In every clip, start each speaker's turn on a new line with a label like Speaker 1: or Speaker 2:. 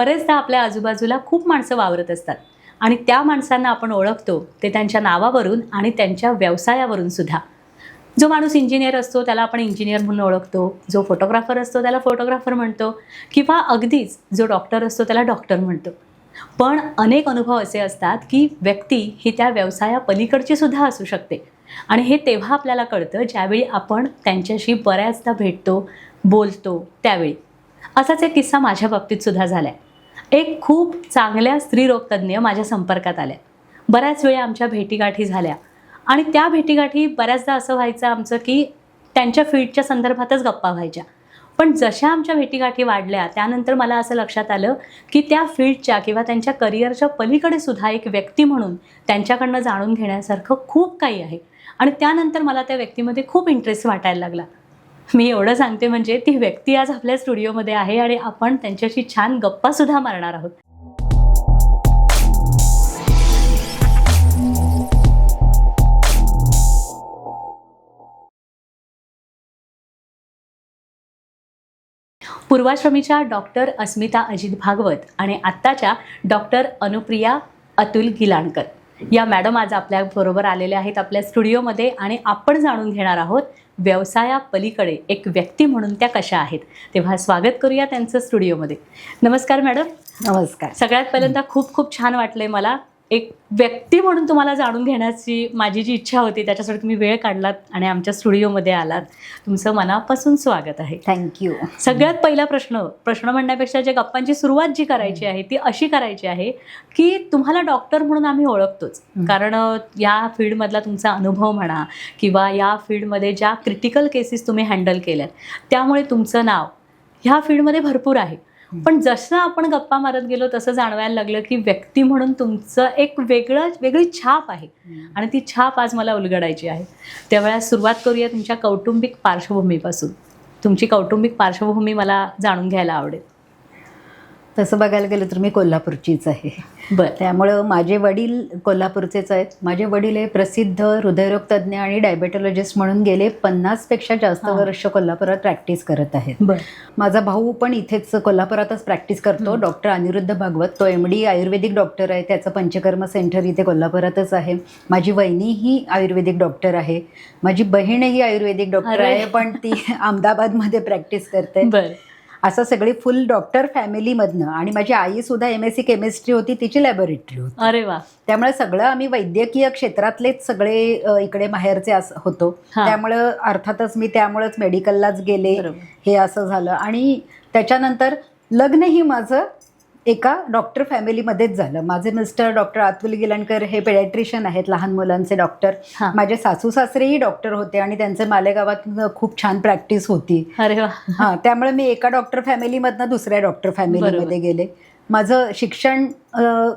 Speaker 1: बरेचदा आपल्या आजूबाजूला खूप माणसं वावरत असतात आणि त्या माणसांना आपण ओळखतो ते त्यांच्या नावावरून आणि त्यांच्या व्यवसायावरून सुद्धा. जो माणूस इंजिनियर असतो त्याला आपण इंजिनियर म्हणून ओळखतो, जो फोटोग्राफर असतो त्याला फोटोग्राफर म्हणतो, किंवा अगदीच जो डॉक्टर असतो त्याला डॉक्टर म्हणतो. पण अनेक अनुभव असे असतात की व्यक्ती ही त्या व्यवसायापलीकडची सुद्धा असू शकते आणि हे तेव्हा आपल्याला कळतं ज्यावेळी आपण त्यांच्याशी बऱ्याचदा भेटतो, बोलतो त्यावेळी. असाच एक किस्सा माझ्या बाबतीत सुद्धा झाला आहे. एक खूप चांगल्या स्त्रीरोगतज्ञ माझ्या संपर्कात आल्या. बऱ्याच वेळा आमच्या भेटीगाठी झाल्या आणि त्या भेटीगाठी बऱ्याचदा असं व्हायचं आमचं की त्यांच्या फील्डच्या संदर्भातच गप्पा व्हायच्या. पण जशा आमच्या भेटीगाठी वाढल्या त्यानंतर मला असं लक्षात आलं की त्या फील्डच्या किंवा त्यांच्या करिअरच्या पलीकडे सुद्धा एक व्यक्ती म्हणून त्यांच्याकडनं जाणून घेण्यासारखं खूप काही आहे आणि त्यानंतर मला त्या व्यक्तीमध्ये खूप इंटरेस्ट वाटायला लागला. मी एवढं सांगते म्हणजे ती व्यक्ती आज आपल्या स्टुडिओमध्ये आहे आणि आपण त्यांच्याशी छान गप्पासुद्धा मारणार आहोत. पूर्वाश्रमीच्या डॉक्टर अस्मिता अजित भागवत आणि आत्ताच्या डॉक्टर अनुप्रिया अतुल गिलाणकर या मॅडम आज आपल्याबरोबर आलेल्या आहेत आपल्या स्टुडिओमध्ये आणि आपण जाणून घेणार आहोत व्यवसायापलीकडे एक व्यक्ती म्हणून त्या कशा आहेत. तेव्हा स्वागत करूया त्यांचं स्टुडिओमध्ये. नमस्कार मॅडम.
Speaker 2: नमस्कार.
Speaker 1: सगळ्यात पहिल्यांदा खूप खूप छान वाटलंय मला. एक व्यक्ती म्हणून तुम्हाला जाणून घेण्याची माझी जी इच्छा होती त्याच्यासाठी तुम्ही वेळ काढलात आणि आमच्या स्टुडिओमध्ये आलात. तुमचं मनापासून स्वागत आहे.
Speaker 2: थँक्यू.
Speaker 1: सगळ्यात पहिला प्रश्न म्हणण्यापेक्षा जे गप्पांची सुरुवात जी करायची आहे ती अशी करायची आहे की तुम्हाला डॉक्टर म्हणून आम्ही ओळखतोच, कारण या फील्डमधला तुमचा अनुभव म्हणा किंवा या फील्डमध्ये ज्या क्रिटिकल केसेस तुम्ही हँडल केल्यात त्यामुळे तुमचं नाव ह्या फील्डमध्ये भरपूर आहे. पण जसं आपण गप्पा मारत गेलो तसं जाणवायला लागलं की व्यक्ती म्हणून तुमचं एक वेगळी छाप आहे आणि ती छाप आज मला उलगडायची आहे. त्यावेळेस सुरुवात करूया तुमच्या कौटुंबिक पार्श्वभूमीपासून. तुमची कौटुंबिक पार्श्वभूमी मला जाणून घ्यायला आवडेल.
Speaker 2: तसं बघायला गेलं तर मी कोल्हापूरचीच आहे.
Speaker 1: बरं.
Speaker 2: त्यामुळं माझे वडील कोल्हापूरचेच आहेत. माझे वडील हे प्रसिद्ध हृदयरोग तज्ज्ञ आणि डायबेटॉलॉजिस्ट म्हणून गेले 50पेक्षा जास्त वर्ष कोल्हापुरात प्रॅक्टिस करत आहेत.
Speaker 1: बरं.
Speaker 2: माझा भाऊ पण इथेच कोल्हापुरातच प्रॅक्टिस करतो, डॉक्टर अनिरुद्ध भागवत. तो MD आयुर्वेदिक डॉक्टर आहे. त्याचं पंचकर्म सेंटर इथे कोल्हापुरातच आहे. माझी वहिनी ही आयुर्वेदिक डॉक्टर आहे. माझी बहीणही आयुर्वेदिक डॉक्टर आहे, पण ती अहमदाबादमध्ये प्रॅक्टिस करते.
Speaker 1: बरं.
Speaker 2: असं सगळी फुल डॉक्टर फॅमिलीमधनं. आणि माझी आई सुद्धा MSc केमिस्ट्री होती, तिची लॅबोरेटरी होती.
Speaker 1: अरे वा.
Speaker 2: त्यामुळे सगळं आम्ही वैद्यकीय क्षेत्रातलेच सगळे इकडे माहेरचे होतो. त्यामुळं अर्थातच मी त्यामुळेच मेडिकललाच गेले. हे असं झालं आणि त्याच्यानंतर लग्नही माझं एका डॉक्टर फॅमिलीमध्येच झालं. माझे मिस्टर डॉक्टर अतुल गिलाणकर हे पेडियाट्रिशियन आहेत, लहान मुलांचे डॉक्टर. माझे सासू सासरेही डॉक्टर होते आणि त्यांचे मालेगावात खूप छान प्रॅक्टिस होती.
Speaker 1: अरे वा.
Speaker 2: हां, त्यामुळे मी एका डॉक्टर फॅमिलीमधनं दुसऱ्या डॉक्टर फॅमिलीमध्ये गेले. माझं शिक्षण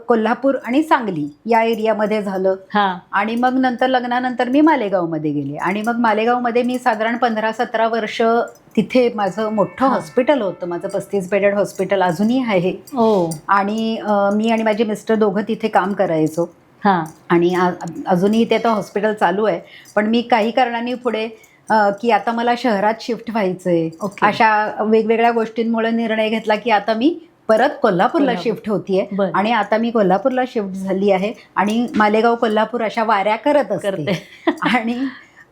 Speaker 2: कोल्हापूर आणि सांगली या एरियामध्ये झालं आणि मग नंतर लग्नानंतर मी मालेगावमध्ये गेले आणि मग मालेगावमध्ये मी साधारण 15-17 वर्ष तिथे माझं मोठं हॉस्पिटल होतं. माझं 35 बेडेड हॉस्पिटल अजूनही आहे. आणि मी आणि माझे मिस्टर दोघं तिथे काम करायचो आणि अजूनही ते आता हॉस्पिटल चालू आहे. पण मी काही कारणांनी पुढे की आता मला शहरात शिफ्ट व्हायचंय, अशा वेगवेगळ्या गोष्टींमुळे निर्णय घेतला की आता मी परत कोल्हापूरला शिफ्ट होतीये आणि आता मी कोल्हापूरला शिफ्ट झाली आहे आणि मालेगाव कोल्हापूर अशा वाऱ्या करत असते. आणि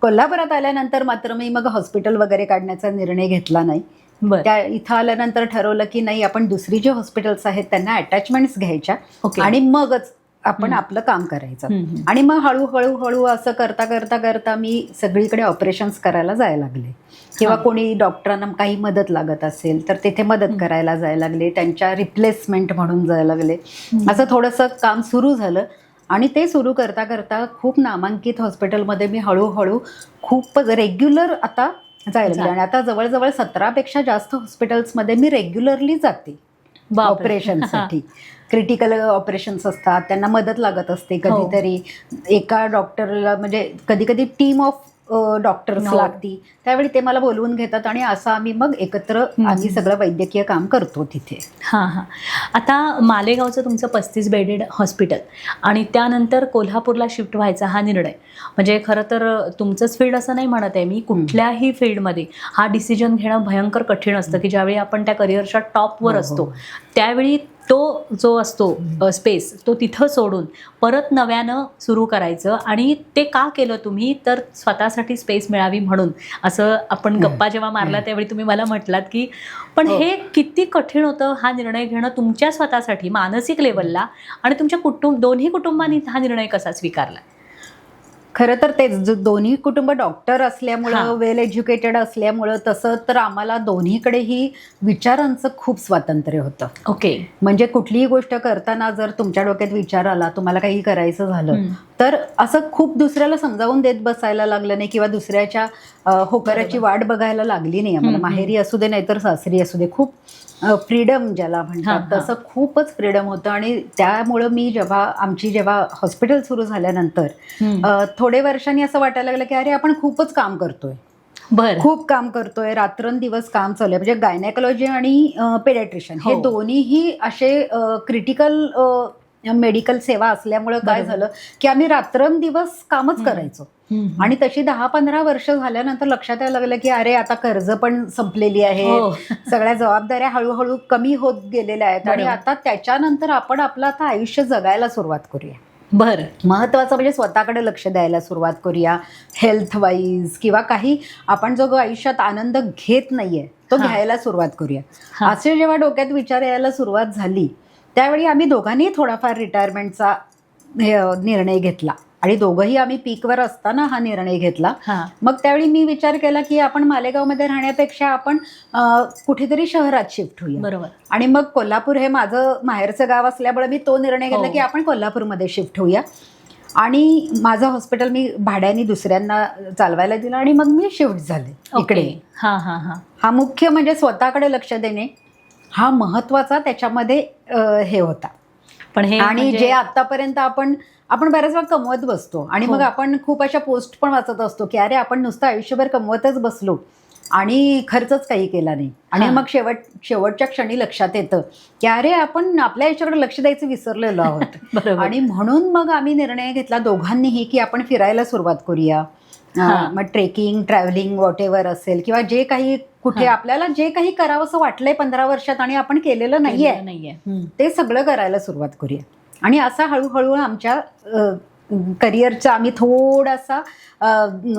Speaker 2: कोल्हापुरात आल्यानंतर मात्र मी मग हॉस्पिटल वगैरे काढण्याचा निर्णय घेतला नाही. त्या इथं आल्यानंतर ठरवलं की नाही, आपण दुसरी जे हॉस्पिटल्स आहेत त्यांना अटॅचमेंट्स घ्यायच्या आणि मगच आपण आपलं काम करायचं. आणि मग हळूहळू असं करता करता करता मी सगळीकडे ऑपरेशन्स करायला जायला लागले किंवा कोणी डॉक्टरांना काही मदत लागत असेल तर तिथे मदत करायला जायला लागले, त्यांच्या रिप्लेसमेंट म्हणून जायला लागले. असं थोडंसं काम सुरू झालं आणि ते सुरू करता करता खूप नामांकित हॉस्पिटलमध्ये मी हळूहळू खूप रेग्युलर आता जायला लागले. आणि आता जवळजवळ 17पेक्षा जास्त हॉस्पिटल्समध्ये मी रेग्युलरली जाते ऑपरेशनसाठी. क्रिटिकल ऑपरेशन्स असतात, त्यांना मदत लागत असते. कधीतरी एका डॉक्टरला म्हणजे कधी कधी टीम ऑफ डॉक्टर्स लागती, त्यावेळी ते मला बोलवून घेतात आणि असं आम्ही मग एकत्र आम्ही सगळं वैद्यकीय काम करतो तिथे.
Speaker 1: आता मालेगावचं तुमचं 35 बेडेड हॉस्पिटल आणि त्यानंतर कोल्हापूरला शिफ्ट व्हायचा हा निर्णय, म्हणजे खरं तर तुमचंच फील्ड असं नाही म्हणत आहे मी, कुठल्याही फील्डमध्ये हा डिसिजन घेणं भयंकर कठीण असतं की ज्यावेळी आपण त्या करिअरच्या टॉपवर असतो त्यावेळी तो जो असतो स्पेस तो तिथं सोडून परत नव्यानं सुरू करायचं. आणि ते का केलं तुम्ही, तर स्वतःसाठी स्पेस मिळावी म्हणून. असं आपण गप्पा जेव्हा मारला त्यावेळी तुम्ही मला म्हटलात की पण हे किती कठीण होतं हा निर्णय घेणं तुमच्या स्वतःसाठी मानसिक लेवलला, आणि तुमच्या दोन्ही कुटुंबांनी हा निर्णय कसा स्वीकारला?
Speaker 2: खरं तर तेच, दोन्ही कुटुंब डॉक्टर असल्यामुळं, वेल एज्युकेटेड असल्यामुळं, तसं तर आम्हाला दोन्हीकडेही विचारांचं खूप स्वातंत्र्य होतं.
Speaker 1: ओके.
Speaker 2: म्हणजे कुठलीही गोष्ट करताना जर तुमच्या डोक्यात विचार आला, तुम्हाला काही करायचं झालं तर असं खूप दुसऱ्याला समजावून देत बसायला लागलं नाही किंवा दुसऱ्याच्या होकाराची वाट बघायला लागली नाही आम्हाला. माहेरी असू दे नाहीतर सासरी असू दे, खूप फ्रीडम ज्याला म्हणतात तसं खूपच फ्रीडम होतं. आणि त्यामुळं मी जेव्हा हॉस्पिटल सुरू झाल्यानंतर थोडे वर्षांनी असं वाटायला लागलं की अरे आपण खूपच काम करतोय, खूप काम करतोय, रात्रंदिवस काम चालू आहे. म्हणजे गायनेकॉलॉजी आणि पेडियाट्रिशियन हे दोन्हीही असे क्रिटिकल मेडिकल सेवा असल्यामुळं काय झालं की आम्ही रात्रंदिवस कामच करायचो. आणि तशी 10-15 वर्ष झाल्यानंतर लक्षात यायला लागलं की अरे आता कर्ज पण संपलेली आहे, सगळ्या जबाबदाऱ्या हळूहळू कमी होत गेलेल्या आहेत आणि आता त्याच्यानंतर आपण आपलं आता आयुष्य जगायला सुरुवात करूया.
Speaker 1: बरं,
Speaker 2: महत्वाचं म्हणजे स्वतःकडे लक्ष द्यायला सुरुवात करूया, हेल्थ वाईज किंवा काही आपण जो आयुष्यात आनंद घेत नाहीये तो घ्यायला सुरुवात करूया. असे जेव्हा डोक्यात विचार यायला सुरुवात झाली त्यावेळी आम्ही दोघांनी थोडाफार रिटायरमेंटचा निर्णय घेतला. आणि दोघंही आम्ही पीकवर असताना हा निर्णय घेतला. मग त्यावेळी मी विचार केला की आपण मालेगावमध्ये राहण्यापेक्षा आपण कुठेतरी शहरात शिफ्ट होऊया.
Speaker 1: बरोबर.
Speaker 2: आणि मग कोल्हापूर हे माझं माहेरचं गाव असल्यामुळे मी तो निर्णय घेतला की आपण कोल्हापूरमध्ये शिफ्ट होऊया. आणि माझं हॉस्पिटल मी भाड्याने दुसऱ्यांना चालवायला दिलं आणि मग मी शिफ्ट झाले इकडे. हा मुख्य म्हणजे स्वतःकडे लक्ष देणे हा महत्वाचा त्याच्यामध्ये हे होता.
Speaker 1: पण हे
Speaker 2: आणि जे आतापर्यंत आपण बऱ्याच वेळा कमवत बसतो आणि मग आपण खूप अशा पोस्ट पण वाचत असतो की अरे आपण नुसतं आयुष्यभर कमवतच बसलो आणि खर्चच काही केला नाही. आणि मग शेवटच्या क्षणी लक्षात येतं की अरे आपण आपल्या आयुष्याकडे लक्ष द्यायचं विसरलेलो आहोत. आणि म्हणून मग आम्ही निर्णय घेतला दोघांनीही की आपण फिरायला सुरुवात करूया. मग ट्रेकिंग, ट्रॅव्हलिंग, व्हॉटेव्हर असेल किंवा जे काही कुठे आपल्याला जे काही करावं असं वाटलंय 15 वर्षात आणि आपण केलेलं नाहीये ते सगळं करायला सुरुवात करूया. आणि असा हळूहळू आमच्या करिअरचा आम्ही थोडासा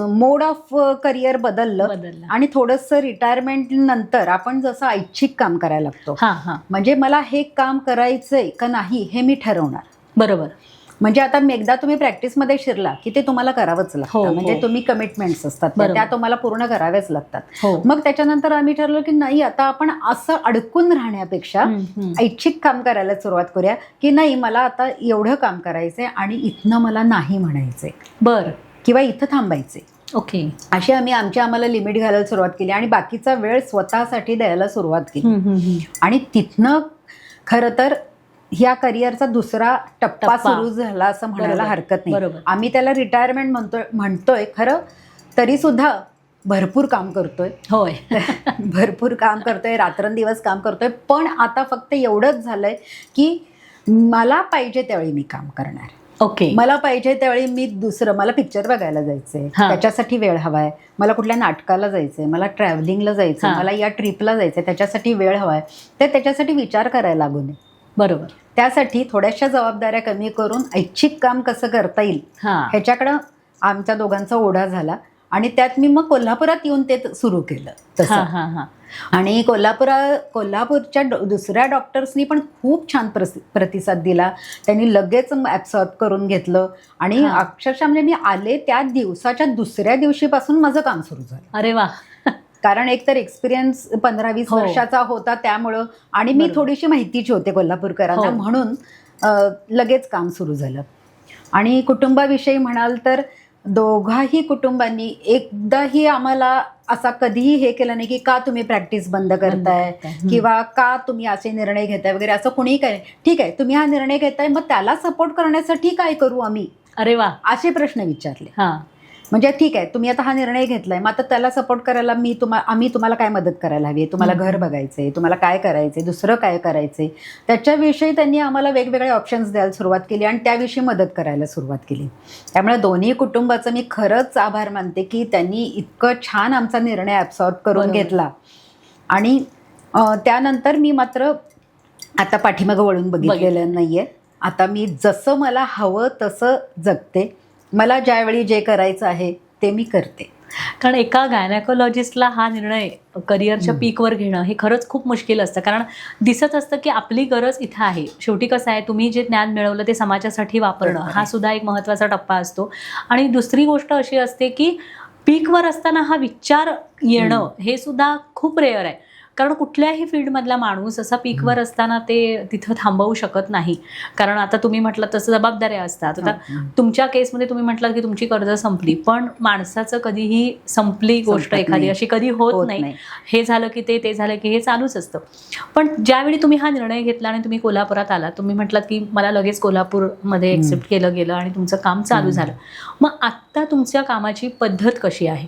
Speaker 2: मोड ऑफ करिअर बदललं. आणि थोडंसं रिटायरमेंट नंतर आपण जसं ऐच्छिक काम करायला लागतो, म्हणजे मला हे काम करायचंय का नाही हे मी ठरवणार.
Speaker 1: बरोबर.
Speaker 2: म्हणजे आता एकदा तुम्ही प्रॅक्टिसमध्ये शिरला की ते तुम्हाला करावंच लागतं. म्हणजे तुम्ही कमिटमेंट्स असतात त्या तुम्हाला पूर्ण कराव्याच लागतात. मग त्याच्यानंतर आम्ही ठरवलं की नाही आता आपण असं अडकून राहण्यापेक्षा ऐच्छिक काम करायला सुरुवात करूया की नाही मला आता एवढं काम करायचंय आणि इथनं मला नाही म्हणायचंय.
Speaker 1: बरं.
Speaker 2: किंवा इथं थांबायचंय.
Speaker 1: ओके.
Speaker 2: अशी आम्ही आम्हाला लिमिट घालायला सुरुवात केली आणि बाकीचा वेळ स्वतःसाठी द्यायला सुरुवात केली. आणि तिथनं खरं तर ह्या करिअरचा दुसरा टप्पा सुरू झाला असं म्हणायला हरकत नाही. आम्ही त्याला रिटायरमेंट म्हणतोय खरं तरी सुद्धा भरपूर काम करतोय.
Speaker 1: होय.
Speaker 2: भरपूर काम करतोय, रात्रंदिवस काम करतोय. पण आता फक्त एवढंच झालंय की मला पाहिजे त्यावेळी मी काम करणार.
Speaker 1: ओके.
Speaker 2: मला पाहिजे त्यावेळी मी मला पिक्चर बघायला जायचंय, त्याच्यासाठी वेळ हवाय. मला कुठल्या नाटकाला जायचंय, मला ट्रॅव्हलिंगला जायचंय, मला या ट्रिपला जायचंय, त्याच्यासाठी वेळ हवाय. तर त्याच्यासाठी विचार करायला लागू नये.
Speaker 1: बरोबर.
Speaker 2: त्यासाठी थोड्याशा जबाबदाऱ्या कमी करून ऐच्छिक काम कसं करता येईल ह्याच्याकडं आमच्या दोघांचा ओढा झाला. आणि त्यात मी मग कोल्हापुरात येऊन ते सुरू केलं तसं. आणि कोल्हापूरच्या दुसऱ्या डॉक्टर्सनी पण खूप छान प्रतिसाद दिला. त्यांनी लगेच ॲब्सॉर्ब करून घेतलं आणि अक्षरशः म्हणजे मी आले त्या दिवसाच्या दुसऱ्या दिवशीपासून माझं काम सुरू झालं.
Speaker 1: अरे वा.
Speaker 2: कारण एकतर एक्सपिरियन्स 15-20 वर्षाचा होता त्यामुळं आणि मी थोडीशी माहितीची होते कोल्हापूरकरांना म्हणून लगेच काम सुरू झालं. आणि कुटुंबाविषयी म्हणाल तर दोघाही कुटुंबांनी एकदाही आम्हाला असा कधीही हे केलं नाही की का तुम्ही प्रॅक्टिस बंद करताय किंवा का तुम्ही असे निर्णय घेताय वगैरे असं कुणीही काय. ठीक आहे तुम्ही हा निर्णय घेताय मग त्याला सपोर्ट करण्यासाठी काय करू आम्ही. अरे वा. असे प्रश्न विचारले. म्हणजे ठीक आहे तुम्ही आता हा निर्णय घेतलाय मग आता त्याला सपोर्ट करायला आम्ही तुम्हाला काय मदत करायला हवी. तुम्हाला घर बघायचंय, तुम्हाला काय करायचंय, दुसरं काय करायचंय त्याच्याविषयी त्यांनी आम्हाला वेगवेगळे ऑप्शन्स द्यायला सुरुवात केली आणि त्याविषयी मदत करायला सुरुवात केली. त्यामुळे दोन्ही कुटुंबाचं मी खरंच आभार मानते की त्यांनी इतकं छान आमचा निर्णय ॲब्सॉर्ब करून घेतला. आणि त्यानंतर मी मात्र आता पाठीमागं वळून बघितलेलं नाहीये. आता मी जसं मला हवं तसं जगते. मला ज्यावेळी जे करायचं आहे ते मी करते.
Speaker 1: कारण एका गायनेकोलॉजिस्टला हा निर्णय करिअरच्या पीकवर घेणं हे खरंच खूप मुश्किल असतं. कारण दिसत असतं की आपली गरज इथं आहे. शेवटी कसं आहे, तुम्ही जे ज्ञान मिळवलं ते समाजासाठी वापरणं हा सुद्धा एक महत्त्वाचा टप्पा असतो. आणि दुसरी गोष्ट अशी असते की पीकवर असताना हा विचार येणं हे सुद्धा खूप रेअर आहे. कारण कुठल्याही फील्डमधला माणूस असा पीकवर असताना ते तिथं थांबवू शकत नाही. कारण आता तुम्ही म्हटलं तसं जबाबदाऱ्या असतात. आता तुमच्या केसमध्ये तुम्ही म्हटलं की तुमची कर्ज संपली, पण माणसाचं कधीही संपली गोष्ट एखादी अशी कधी होत नाही. हे झालं की ते झालं की हे चालूच असतं. पण ज्यावेळी तुम्ही हा निर्णय घेतला आणि तुम्ही कोल्हापुरात आला, तुम्ही म्हटलं की मला लगेच कोल्हापूरमध्ये एक्सेप्ट केलं गेलं आणि तुमचं काम चालू झालं. मग आत्ता तुमच्या कामाची पद्धत कशी आहे?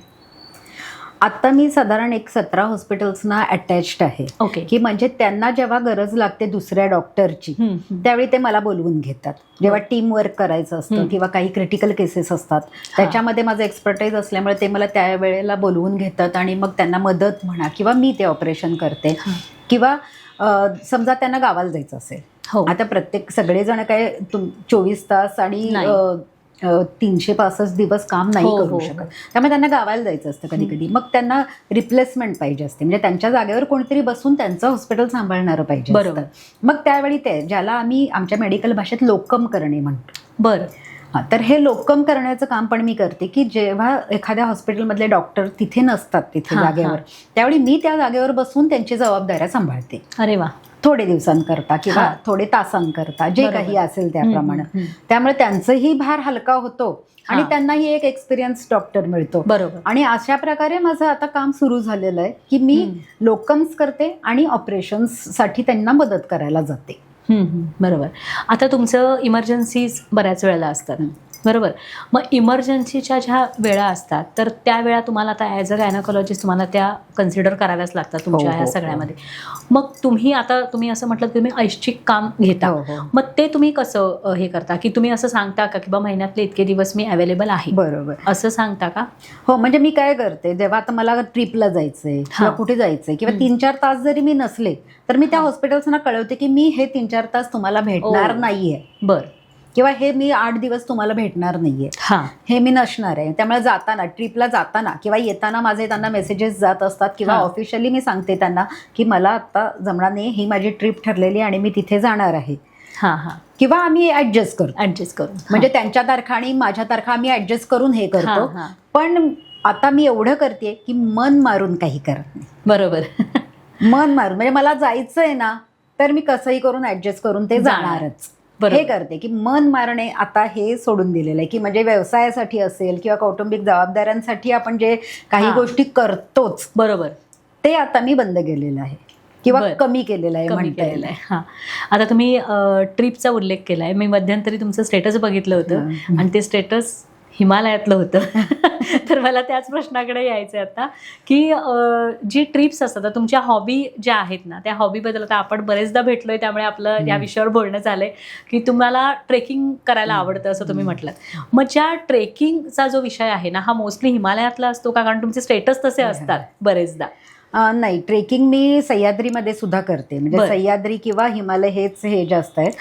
Speaker 2: आता मी साधारण 17 हॉस्पिटल्सना अटॅच्ड आहे.
Speaker 1: ओके.
Speaker 2: की म्हणजे त्यांना जेव्हा गरज लागते दुसऱ्या डॉक्टरची त्यावेळी ते मला बोलवून घेतात. जेव्हा टीम वर्क करायचं असतं किंवा काही क्रिटिकल केसेस असतात त्याच्यामध्ये माझं एक्सपर्टाईज असल्यामुळे ते मला त्यावेळेला बोलवून घेतात आणि मग त्यांना मदत म्हणा किंवा मी ते ऑपरेशन करते. किंवा समजा त्यांना गावाला जायचं असेल, आता प्रत्येक सगळेजण काय 24 तास आणि 365 दिवस काम नाही करू शकत. त्यामुळे त्यांना गावाला जायचं असतं कधी कधी. मग त्यांना रिप्लेसमेंट पाहिजे असते, म्हणजे त्यांच्या जागेवर कोणतरी बसून त्यांचं हॉस्पिटल सांभाळणारं पाहिजे. बरोबर. मग त्यावेळी ते ज्याला आम्ही आमच्या मेडिकल भाषेत लोकम करणे म्हणतो.
Speaker 1: बरं.
Speaker 2: तर हे लोकम करण्याचं काम पण मी करते की जेव्हा एखाद्या हॉस्पिटलमधले डॉक्टर तिथे नसतात तिथे जागेवर, त्यावेळी मी त्या जागेवर बसून त्यांची जबाबदाऱ्या सांभाळते.
Speaker 1: अरे वा.
Speaker 2: थोडे दिवसांकरता किंवा थोडे तासांकरता जे काही असेल त्याप्रमाणे. त्यामुळे त्यांचाही भार हलका होतो आणि त्यांनाही एक एक्सपिरियन्स डॉक्टर मिळतो. बरोबर. आणि अशा प्रकारे माझं आता काम सुरू झालेलं आहे की मी लोकम्स करते आणि ऑपरेशन्ससाठी त्यांना मदत करायला जाते.
Speaker 1: बरोबर. आता तुमचं इमर्जन्सीज बऱ्याच वेळेला असतात, बरोबर. मग इमर्जन्सीच्या ज्या वेळा असतात तर त्या वेळा तुम्हाला आता ॲज अ गायनाकोलॉजिस्ट तुम्हाला त्या कन्सिडर कराव्याच लागतात तुमच्या ह्या सगळ्यामध्ये. मग तुम्ही असं म्हटलं की तुम्ही ऐच्छिक काम घेता, मग ते तुम्ही कसं हे करता की तुम्ही असं सांगता का की बा महिन्यातले इतके दिवस मी अवेलेबल आहे,
Speaker 2: बरोबर
Speaker 1: असं सांगता का?
Speaker 2: हो, म्हणजे मी काय करते, जेव्हा आता मला ट्रिपला जायचंय किंवा कुठे जायचंय किंवा 3-4 तास जरी मी नसले तर मी त्या हॉस्पिटल्सना कळवते की मी हे 3-4 तास तुम्हाला भेटणार नाहीये.
Speaker 1: बरं.
Speaker 2: किंवा हे मी 8 दिवस तुम्हाला भेटणार नाहीये, हे मी नसणार आहे. त्यामुळे जाताना ट्रिपला जाताना किंवा येताना माझे त्यांना मेसेजेस जात असतात किंवा ऑफिशियली मी सांगते त्यांना की मला आता जमणार नाही, ही माझी ट्रिप ठरलेली आणि मी तिथे जाणार आहे. किंवा आम्ही ऍडजस्ट करू म्हणजे त्यांच्या तारखा आणि माझ्या तारखा आम्ही ऍडजस्ट करून हे करतो. पण आता मी एवढं करते की मन मारून काही करत नाही.
Speaker 1: बरोबर.
Speaker 2: मन मारून म्हणजे मला जायचंय ना तर मी कसंही करून ऍडजस्ट करून ते जाणारच. हे करते की मन मारणे आता हे सोडून दिलेलं आहे की म्हणजे व्यवसायासाठी असेल किंवा कौटुंबिक जबाबदाऱ्यांसाठी आपण जे काही गोष्टी करतोच, बरोबर, ते आता मी बंद केलेलं आहे किंवा कमी केलेलं आहे म्हणता येईल.
Speaker 1: आता तुम्ही ट्रिपचा उल्लेख केलाय. मी मध्यंतरी तुमचं स्टेटस बघितलं होतं आणि ते स्टेटस हिमालयातलं होतं. तर मला त्याच प्रश्नाकडे यायचं आहे आता की जी ट्रिप्स असतात तुमच्या हॉबी ज्या आहेत ना, त्या हॉबीबद्दल आता आपण बरेचदा भेटलोय त्यामुळे आपलं या विषयावर बोलणं झालंय की तुम्हाला ट्रेकिंग करायला आवडतं असं तुम्ही म्हटलं. मग ज्या ट्रेकिंगचा जो विषय आहे ना, हा मोस्टली हिमालयातला असतो का? कारण तुमचे स्टेटस तसे असतात बरेचदा.
Speaker 2: नाही, ट्रेकिंग मी सह्याद्रीमध्ये सुद्धा करते. म्हणजे सह्याद्री किंवा हिमालय हेच हे जास्त आहेत.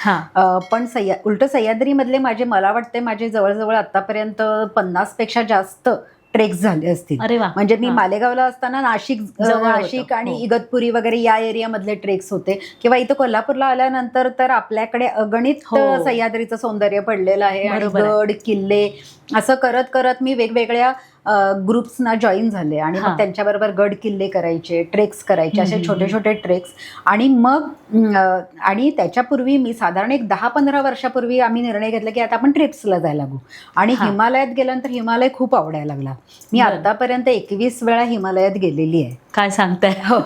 Speaker 2: पण उलट सह्याद्रीमधले मला वाटते माझे जवळजवळ आतापर्यंत 50 पेक्षा जास्त ट्रेक्स झाले असतील. म्हणजे मी मालेगावला असताना नाशिक आणि इगतपुरी वगैरे या एरियामधले ट्रेक्स होते. किंवा इथं कोल्हापूरला आल्यानंतर तर आपल्याकडे अगणित सह्याद्रीचं सौंदर्य पडलेलं आहे आणि गड किल्ले असं करत करत मी वेगवेगळ्या ग्रुप्सना जॉईन झाले आणि मग त्यांच्याबरोबर गड किल्ले करायचे, ट्रेक्स करायचे, असे छोटे छोटे ट्रेक्स. आणि मग आणि त्याच्यापूर्वी मी साधारण एक 10-15 वर्षापूर्वी आम्ही निर्णय घेतला की आता आपण ट्रिप्सला जायला लागू. आणि हिमालयात गेल्यानंतर हिमालय खूप आवडायला लागला. मी आतापर्यंत 21 वेळा हिमालयात गेलेली आहे.
Speaker 1: काय सांगताय? हो,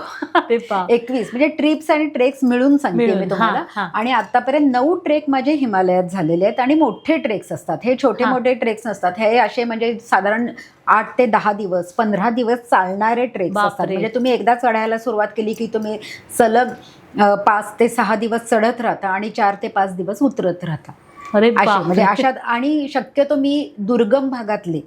Speaker 2: 21 म्हणजे ट्रिप्स आणि ट्रेक्स मिळून सांगते मी तुम्हाला. आणि आतापर्यंत 9 ट्रेक माझे हिमालयात झालेले आहेत. आणि मोठे ट्रेक्स असतात, हे छोटे मोठे ट्रेक्स नसतात. हे असे म्हणजे साधारण 8 ते 10 दिवस 15 दिवस चालणारे ट्रेक्स असतात. म्हणजे तुम्ही एकदा चढायला सुरुवात केली की तुम्ही सलग 5 ते 6 दिवस चढत राहता आणि 4 ते 5 दिवस उतरत राहता. म्हणजे अशा. आणि शक्यतो मी दुर्गम भागातले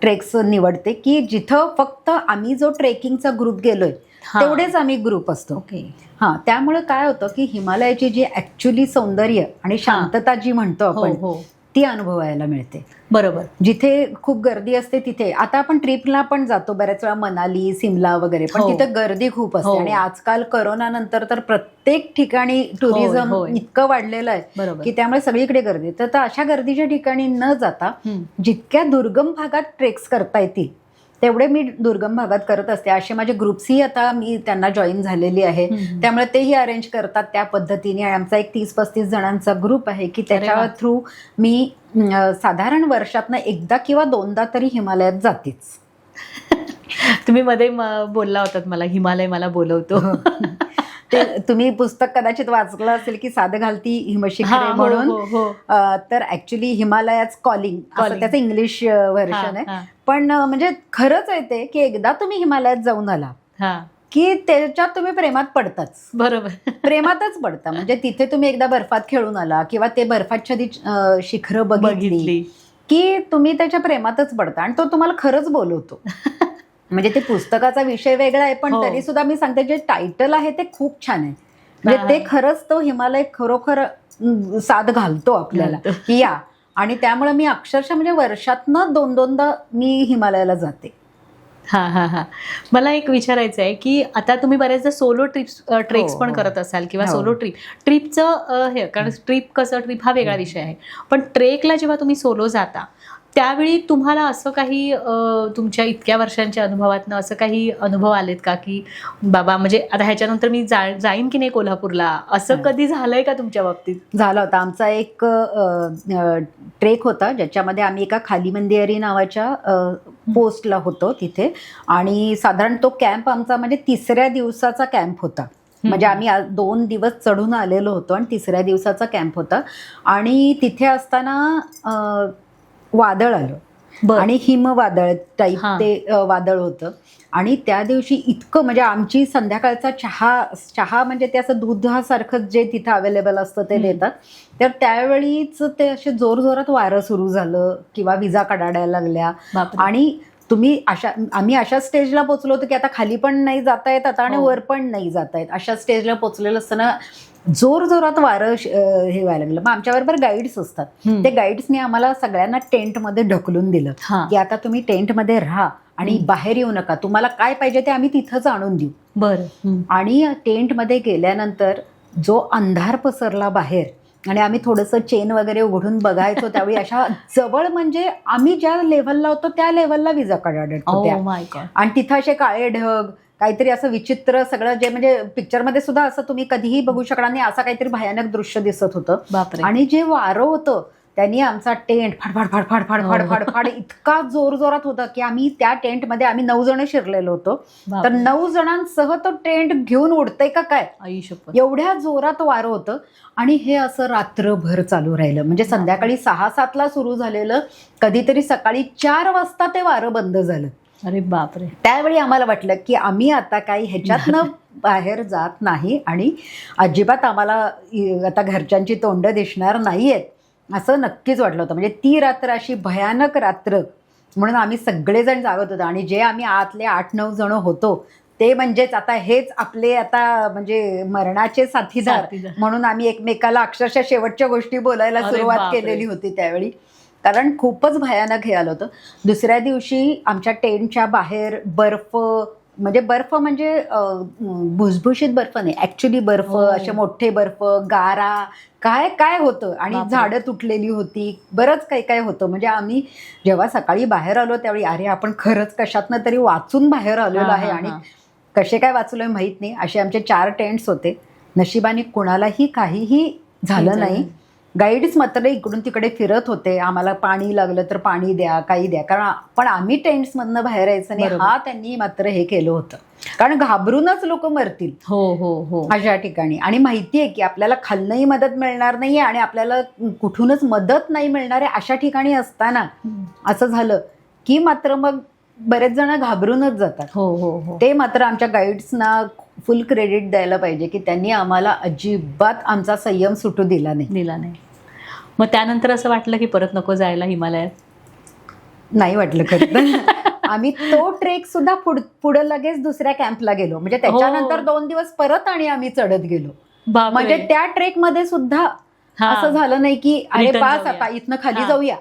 Speaker 2: ट्रेक्स निवडते की जिथं फक्त आम्ही जो ट्रेकिंगचा ग्रुप गेलोय तेवढेच आम्ही ग्रुप असतो.
Speaker 1: ओके.
Speaker 2: हां, त्यामुळे काय होतं की हिमालयाची जी ऍक्च्युली सौंदर्य आणि शांतता जी म्हणतो आपण ती अनुभवायला मिळते.
Speaker 1: बरोबर.
Speaker 2: जिथे खूप गर्दी असते तिथे, आता आपण ट्रिपला पण जातो बऱ्याच वेळा, मनाली, सिमला वगैरे, पण तिथे गर्दी खूप असते. आणि आजकाल करोना नंतर तर प्रत्येक ठिकाणी टुरिझम इतकं वाढलेलं आहे की त्यामुळे सगळीकडे गर्दी. तर अशा गर्दीच्या ठिकाणी न जाता जितक्या दुर्गम भागात ट्रेक्स करता येतील तेवढे मी दुर्गम भागात करत असते. असे माझे ग्रुप्सही आता मी त्यांना जॉईन झालेली आहे, त्यामुळे तेही अरेंज करतात त्या पद्धतीने. आणि आमचा एक 30-35 जणांचा ग्रुप आहे की त्याच्या थ्रू मी साधारण वर्षातनं एकदा किंवा दोनदा तरी हिमालयात जातेच.
Speaker 1: तुम्ही मध्ये बोलला होतात मला, हिमालय मला बोलवतो.
Speaker 2: ते तुम्ही पुस्तक कदाचित वाचलं असेल की साधं घालती हिमशिखरे म्हणून. तर ऍक्च्युली हिमालयाच कॉलिंग असं त्याचं इंग्लिश व्हर्जन आहे. पण म्हणजे खरंच आहे ते की एकदा तुम्ही हिमालयात जाऊन आला की त्याच्यात तुम्ही प्रेमात पडताच.
Speaker 1: बरोबर.
Speaker 2: प्रेमातच पडता. म्हणजे तिथे तुम्ही एकदा बर्फात खेळून आला किंवा ते बर्फाच्छादित शिखरं बघितली की तुम्ही त्याच्या प्रेमातच पडता आणि तो तुम्हाला खरंच बोलवतो. म्हणजे ते पुस्तकाचा विषय वेगळा आहे, पण तरी सुद्धा मी सांगते जे टायटल आहे ते खूप छान आहे. म्हणजे ते खरंच तो हिमालय खरोखर साथ घालतो आपल्याला की या. आणि त्यामुळे मी अक्षरशः म्हणजे वर्षातनं 2-2दा मी हिमालयाला जाते.
Speaker 1: मला एक विचारायचं आहे की आता तुम्ही बऱ्याचदा सोलो ट्रेक्स पण करत असाल किंवा सोलो ट्रिपचं हे, कारण ट्रिप हा वेगळा विषय आहे, पण ट्रेकला जेव्हा तुम्ही सोलो जाता त्यावेळी तुम्हाला असं काही तुमच्या इतक्या वर्षांच्या अनुभवातनं असं काही अनुभव आलेत का की बाबा म्हणजे आता ह्याच्यानंतर मी जाईन की नाही कोल्हापूरला, असं कधी झालंय का तुमच्या बाबतीत?
Speaker 2: झाला होता. आमचा एक ट्रेक होता ज्याच्यामध्ये आम्ही एका खालीमंदिरी नावाच्या पोस्टला होतो तिथे. आणि साधारण तो कॅम्प आमचा म्हणजे 3ऱ्या दिवसाचा कॅम्प होता. म्हणजे आम्ही 2 दिवस चढून आलेलो होतो आणि 3ऱ्या दिवसाचा कॅम्प होता. आणि तिथे असताना वादळ आलं आणि हिमवादळ टाईप ते वादळ होतं. आणि त्या दिवशी इतकं म्हणजे आमची संध्याकाळचा चहा म्हणजे ते असं दुधासारखं जे तिथं अवेलेबल असतं ते देतात. तर त्यावेळीच ते असे जोरजोरात वारं सुरू झालं किंवा विजा कडाडायला लागल्या. आणि आम्ही अशा स्टेजला पोचलो होतो की आता खाली पण नाही जाता येत आता आणि वर पण नाही जाता येत. अशा स्टेजला पोचलेलं असताना जोरजोरात वारं हे व्हायला लागलं. मग आमच्याबरोबर गाईड्स असतात. ते गाईड्सने आम्हाला सगळ्यांना टेंटमध्ये ढकलून दिलं की आता तुम्ही टेंटमध्ये राहा आणि बाहेर येऊ नका, तुम्हाला काय पाहिजे ते आम्ही तिथंच आणून देऊ.
Speaker 1: बरं.
Speaker 2: आणि टेंटमध्ये गेल्यानंतर जो अंधार पसरला बाहेर आणि आम्ही थोडंसं चेन वगैरे उघडून बघायचो त्यावेळी अशा जवळ म्हणजे आम्ही ज्या लेव्हलला होतो त्या लेव्हलला विजा कडाडत होत्या. आणि तिथं असे काळे ढग काहीतरी असं विचित्र सगळं जे म्हणजे पिक्चरमध्ये सुद्धा असं तुम्ही कधीही बघू शकणार नाही असं काहीतरी भयानक दृश्य दिसत होतं. आणि जे वारं होतं त्यांनी आमचा टेंट फाडफाड फाडफाड फाडफाड फाडफाड इतका जोरजोरात होता की आम्ही त्या टेंटमध्ये 9 जण शिरलेलो होतो. तर 9 जणांसह तो टेंट घेऊन उडतंय का काय एवढ्या जोरात वारं होतं. आणि हे असं रात्रभर चालू राहिलं. म्हणजे संध्याकाळी 6-7ला सुरू झालेलं, कधीतरी सकाळी 4 वाजता ते वारं बंद झालं.
Speaker 1: अरे बापरे.
Speaker 2: त्यावेळी आम्हाला वाटलं की आम्ही आता काही ह्याच्यातनं बाहेर जात नाही आणि अजिबात आम्हाला आता घरच्यांची तोंड दिसणार नाहीयेत असं नक्कीच वाटलं होतं. म्हणजे ती रात्र अशी भयानक रात्र म्हणून आम्ही सगळेजण जागत होतो. आणि जे आम्ही आतले 8-9 जण होतो ते म्हणजेच आता हेच आपले आता म्हणजे मरणाचे साथीदार म्हणून आम्ही एकमेकाला अक्षरशः शेवटच्या गोष्टी बोलायला सुरुवात केलेली होती त्यावेळी, कारण खूपच भयानक हे आलं होतं. दुसऱ्या दिवशी आमच्या टेंटच्या बाहेर बर्फ म्हणजे भुसभुशीत बर्फ नाही, ऍक्च्युली बर्फ, असे मोठे बर्फ, गारा, काय काय होतं. आणि झाडं तुटलेली होती, बरंच काही काय होतं. म्हणजे आम्ही जेव्हा सकाळी बाहेर आलो त्यावेळी अरे आपण खरंच कशातनं तरी वाचून बाहेर आलेलो आहे. आणि कसे काय वाचलोय माहीत नाही. असे आमचे 4 टेंट्स होते. नशिबाने कुणालाही काहीही झालं नाही. गाईड्स मात्र इकडून तिकडे फिरत होते, आम्हाला पाणी लागलं तर पाणी द्या, काही द्या, कारण पण आम्ही टेंट्समधनं बाहेर यायचं नाही हा त्यांनी मात्र हे केलं होतं. कारण घाबरूनच लोक मरतील अशा ठिकाणी. आणि माहिती आहे की आपल्याला खालनंही मदत मिळणार नाहीये आणि आपल्याला कुठूनच मदत नाही मिळणार आहे अशा ठिकाणी असताना असं झालं की मात्र मग बरेच जण घाबरूनच जातात. ते मात्र आमच्या गाईड्सना फुल क्रेडिट द्यायला पाहिजे की त्यांनी आम्हाला अजिबात आमचा संयम सुटू दिला नाही.
Speaker 1: मग त्यानंतर असं वाटलं की परत नको जायला हिमालयात?
Speaker 2: नाही वाटलं खरं. आम्ही तो ट्रेक सुद्धा पुढे लगेच दुसऱ्या कॅम्पला गेलो, म्हणजे त्याच्यानंतर 2 दिवस परत आणि आम्ही चढत गेलो. म्हणजे त्या ट्रेक मध्ये सुद्धा असं झालं नाही की अरे पास आता इथनं खाली जाऊया,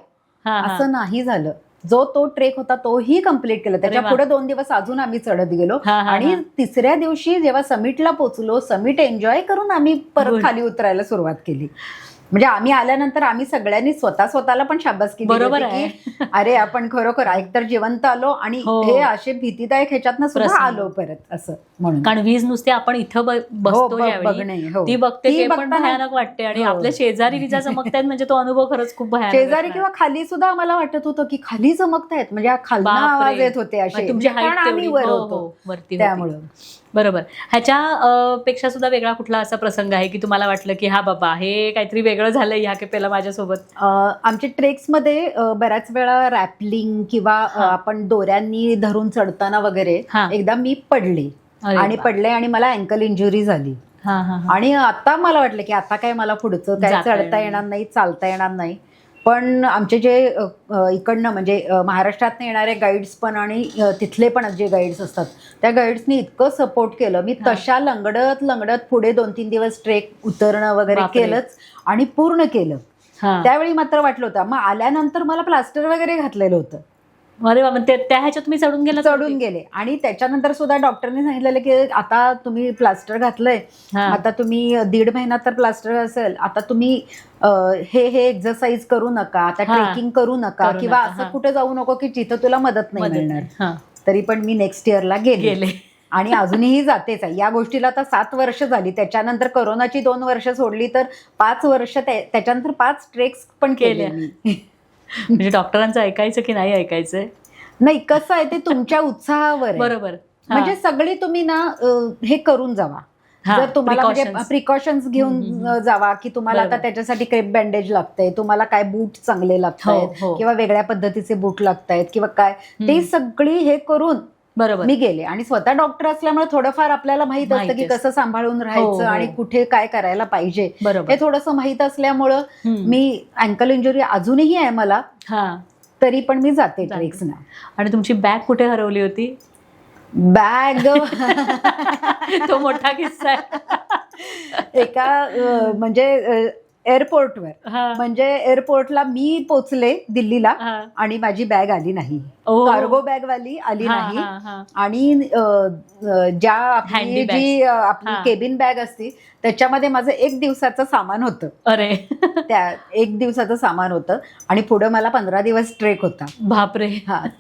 Speaker 2: असं नाही झालं. जो तो ट्रेक होता तोही कम्प्लीट केला. त्याच्या पुढे 2 दिवस अजून आम्ही चढत गेलो आणि तिसऱ्या दिवशी जेव्हा समिटला पोहोचलो, समिट एन्जॉय करून आम्ही परत खाली उतरायला सुरुवात केली. म्हणजे आम्ही आल्यानंतर आम्ही सगळ्यांनी स्वतःला पण शाबासकी दिली की अरे आपण खरोखर एकतर जिवंत आलो आणि हे असे भीतीदायक ह्याच्यातनं सुद्धा आलो परत, असं म्हणून.
Speaker 1: कारण वीज नुसते आपण इथं बसतो ती बघते ते पण भयानक वाटते आणि आपल्या शेजारी विजा चमकतायत म्हणजे तो अनुभव खरंच खूप भयानक.
Speaker 2: शेजारी किंवा खाली सुद्धा आम्हाला वाटत होतं की खाली चमकतायत, म्हणजे खाली आवाज येत होते असे,
Speaker 1: तुमची
Speaker 2: कारण आम्ही वर होतो
Speaker 1: वरती.
Speaker 2: त्यामुळं
Speaker 1: बरोबर. ह्याच्या पेक्षा सुद्धा वेगळा कुठला असा प्रसंग आहे की तुम्हाला वाटलं की हा बाबा हे काहीतरी वेगळं झालंय ह्या केपेला माझ्यासोबत?
Speaker 2: आमच्या ट्रेक्समध्ये बऱ्याच वेळा रॅपलिंग किंवा आपण दोऱ्यांनी धरून चढताना वगैरे एकदा मी पडले आणि मला अँकल इंजुरी झाली. आणि आता मला वाटलं की आता काय मला पुढचं काय चढता येणार नाही, चालता येणार नाही. पण आमचे जे इकडनं म्हणजे महाराष्ट्रातनं येणारे गाईड्स पण आणि तिथले पण जे गाईड्स असतात त्या गाईड्सनी इतकं सपोर्ट केलं. मी तशा लंगडत पुढे 2-3 दिवस ट्रेक उतरणं वगैरे केलंच आणि पूर्ण केलं. त्यावेळी मात्र वाटलं होतं, मग आल्यानंतर मला प्लास्टर वगैरे घातलेलं होतं.
Speaker 1: अरे बाबा, त्या ह्याच्यात तुम्ही चढून गेले.
Speaker 2: आणि त्याच्यानंतर सुद्धा डॉक्टरने सांगितलेलं की आता तुम्ही प्लास्टर घातलंय, आता तुम्ही 1.5 महिना तर प्लास्टर असेल, आता तुम्ही हे एक्सरसाइज करू नका, आता ट्रेकिंग करू नका किंवा असं कुठे जाऊ नको की जिथं तुला मदत नाही मिळणार. तरी पण मी नेक्स्ट इयरला गेले आणि अजूनही जातेच आहे. या गोष्टीला आता 7 वर्ष झाली. त्याच्यानंतर कोरोनाची 2 वर्ष सोडली तर 5 वर्ष, त्याच्यानंतर 5 ट्रेक्स पण केले मी.
Speaker 1: म्हणजे डॉक्टरांचं ऐकायचं की नाही ऐकायचं?
Speaker 2: नाही, कसं आहे ते तुमच्या उत्साहावर.
Speaker 1: बरोबर.
Speaker 2: म्हणजे सगळी तुम्ही ना हे करून जावा. जर तुम्हाला म्हणजे प्रिकॉशन्स घेऊन जावा की तुम्हाला आता त्याच्यासाठी क्रेप बँडेज लागतंय, तुम्हाला काय बूट चांगले लागतायत किंवा वेगळ्या पद्धतीचे बूट लागतायत किंवा काय, ते सगळी हे करून
Speaker 1: बरोबर मी
Speaker 2: गेले. आणि स्वतः डॉक्टर असल्यामुळे थोडंफार आपल्याला माहित असतं की कसं सांभाळून राहायचं आणि कुठे काय करायला पाहिजे हे थोडंसं माहित असल्यामुळं मी अँकल इंजुरी अजूनही आहे मला, तरी पण मी जाते ट्रेक्सना.
Speaker 1: आणि तुमची बॅग कुठे हरवली होती?
Speaker 2: बॅग
Speaker 1: तो मोठा किस्सा आहे.
Speaker 2: एका म्हणजे एअरपोर्टवर, म्हणजे एअरपोर्टला मी पोचले दिल्लीला आणि माझी बॅग आली नाही, कार्गो बॅग वाली आली नाही. आणि ज्या आपली जी आपली केबिन बॅग असती त्याच्यामध्ये माझं 1 दिवसाचं सामान होतं.
Speaker 1: अरे,
Speaker 2: त्या 1 दिवसाचं सामान होतं आणि पुढे मला 15 दिवस ट्रेक होता.
Speaker 1: बापरे.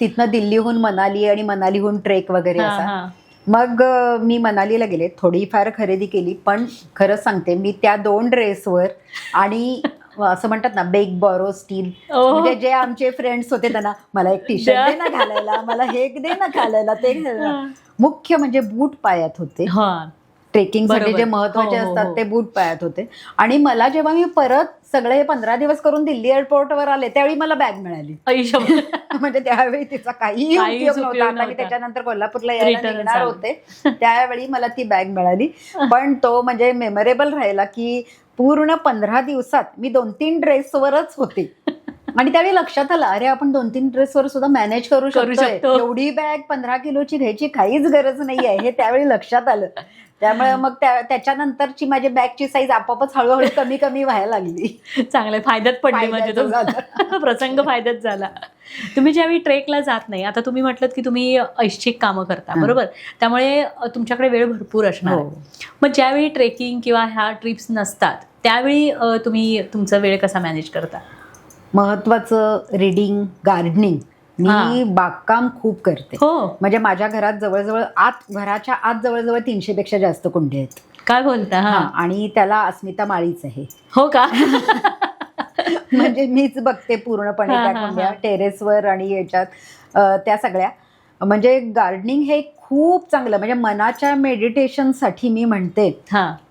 Speaker 2: तिथनं दिल्लीहून मनाली आणि मनालीहून ट्रेक वगैरे असा. मग मी मनालीला गेले, थोडीफार खरेदी केली. पण खरं सांगते मी त्या 2 ड्रेसवर आणि असं म्हणतात ना बेक बॉरो स्टील, म्हणजे जे आमचे फ्रेंड्स होते त्यांना मला एक टी शर्ट दे ना घालायला, मला हे दे ना घालायला, ते मुख्य म्हणजे बूट पायात होते. ट्रेकिंगसाठी जे महत्वाचे असतात ते बूट पायात होते. आणि मला जेव्हा मी परत सगळे 15 दिवस करून दिल्ली एअरपोर्टवर आले त्यावेळी मला बॅग मिळाली. म्हणजे त्यावेळी तिचा काही उपयोग नव्हता. आणि त्याच्यानंतर कोल्हापूरला यायला निघणार होते त्यावेळी मला ती बॅग मिळाली. पण तो म्हणजे मेमोरेबल राहिला की पूर्ण 15 दिवसात मी 2-3 ड्रेसवरच होते. आणि त्यावेळी लक्षात आलं, अरे आपण 2-3 ड्रेसवर सुद्धा मॅनेज करू शकतो, एवढी बॅग 15 किलोची घ्यायची काहीच गरज नाहीये हे त्यावेळी लक्षात आलं. त्यामुळे मग त्याच्यानंतरची माझी बॅगची साईज आपोआपच हळूहळू कमी व्हायला लागली.
Speaker 1: चांगले फायद्यात पडली, म्हणजे तो प्रसंग फायद्यात झाला. तुम्ही ज्यावेळी ट्रेकला जात नाही, आता तुम्ही म्हटलं की तुम्ही ऐच्छिक कामं करता, बरोबर, त्यामुळे तुमच्याकडे वेळ भरपूर असणार. मग ज्यावेळी ट्रेकिंग किंवा ह्या ट्रिप्स नसतात त्यावेळी तुम्ही तुमचा वेळ कसा मॅनेज करता?
Speaker 2: महत्वाचं रीडिंग, गार्डनिंग. मी बागकाम खूप करते. म्हणजे माझ्या घरात घराच्या आत जवळजवळ 300 पेक्षा जास्त कुंड्या आहेत.
Speaker 1: काय बोलता?
Speaker 2: आणि त्याला अस्मिता माळीच आहे.
Speaker 1: हो का?
Speaker 2: म्हणजे मीच बघते पूर्णपणे त्या कुंड्या, टेरेसवर आणि याच्यात त्या सगळ्या. म्हणजे गार्डनिंग हे खूप चांगलं, म्हणजे मनाच्या मेडिटेशनसाठी मी म्हणते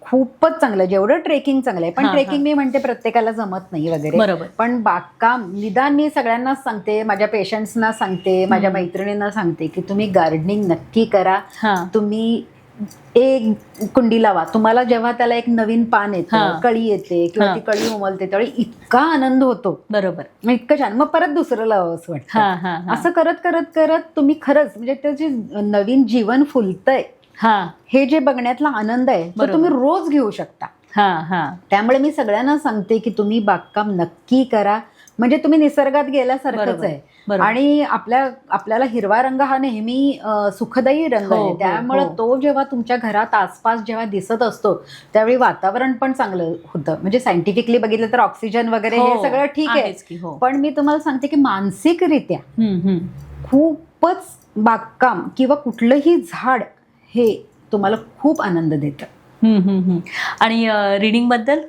Speaker 2: खूपच चांगलं. जेवढं ट्रेकिंग चांगलं आहे, पण ट्रेकिंग मी म्हणते प्रत्येकाला जमत नाही वगैरे, पण बागकाम निदान मी सगळ्यांनाच सांगते, माझ्या पेशंट्सना सांगते, माझ्या मैत्रिणींना सांगते की तुम्ही गार्डनिंग नक्की करा. तुम्ही एक कुंडी लावा, तुम्हाला जेव्हा त्याला एक नवीन पान येतं,
Speaker 1: हा.
Speaker 2: कळी येते किंवा
Speaker 1: हा.
Speaker 2: ती कळी उमलते त्यावेळी इतका आनंद होतो,
Speaker 1: बरोबर.
Speaker 2: मग इतकं छान, मग परत दुसरं लावावं असं वाटतं.
Speaker 1: हा हा हा.
Speaker 2: असं करत करत करत तुम्ही खरंच म्हणजे त्याचे नवीन जीवन फुलतंय
Speaker 1: हा
Speaker 2: हे जे बघण्यातला आनंद आहे तो
Speaker 1: बरोबर.
Speaker 2: तुम्ही रोज घेऊ शकता.
Speaker 1: हा हा.
Speaker 2: त्यामुळे मी सगळ्यांना सांगते की तुम्ही बागकाम नक्की करा, म्हणजे तुम्ही निसर्गात गेल्यासारखंच
Speaker 1: बरोबर.
Speaker 2: आहे.
Speaker 1: बरोबर.
Speaker 2: आणि आपल्याला हिरवा रंग हा नेहमी सुखदायी रंग
Speaker 1: हो,
Speaker 2: आहे,
Speaker 1: हो,
Speaker 2: त्यामुळे
Speaker 1: हो.
Speaker 2: तो जेव्हा तुमच्या घरात आसपास जेव्हा दिसत असतो त्यावेळी वातावरण पण चांगलं होतं. म्हणजे सायंटिफिकली बघितलं तर ऑक्सिजन वगैरे हे
Speaker 1: हो,
Speaker 2: सगळं ठीक आहे,
Speaker 1: आहेच की, हो.
Speaker 2: पण मी तुम्हाला सांगते की मानसिकरित्या खूपच बागकाम किंवा कुठलंही झाड हे तुम्हाला खूप आनंद देतं.
Speaker 1: आणि रीडिंग बद्दल?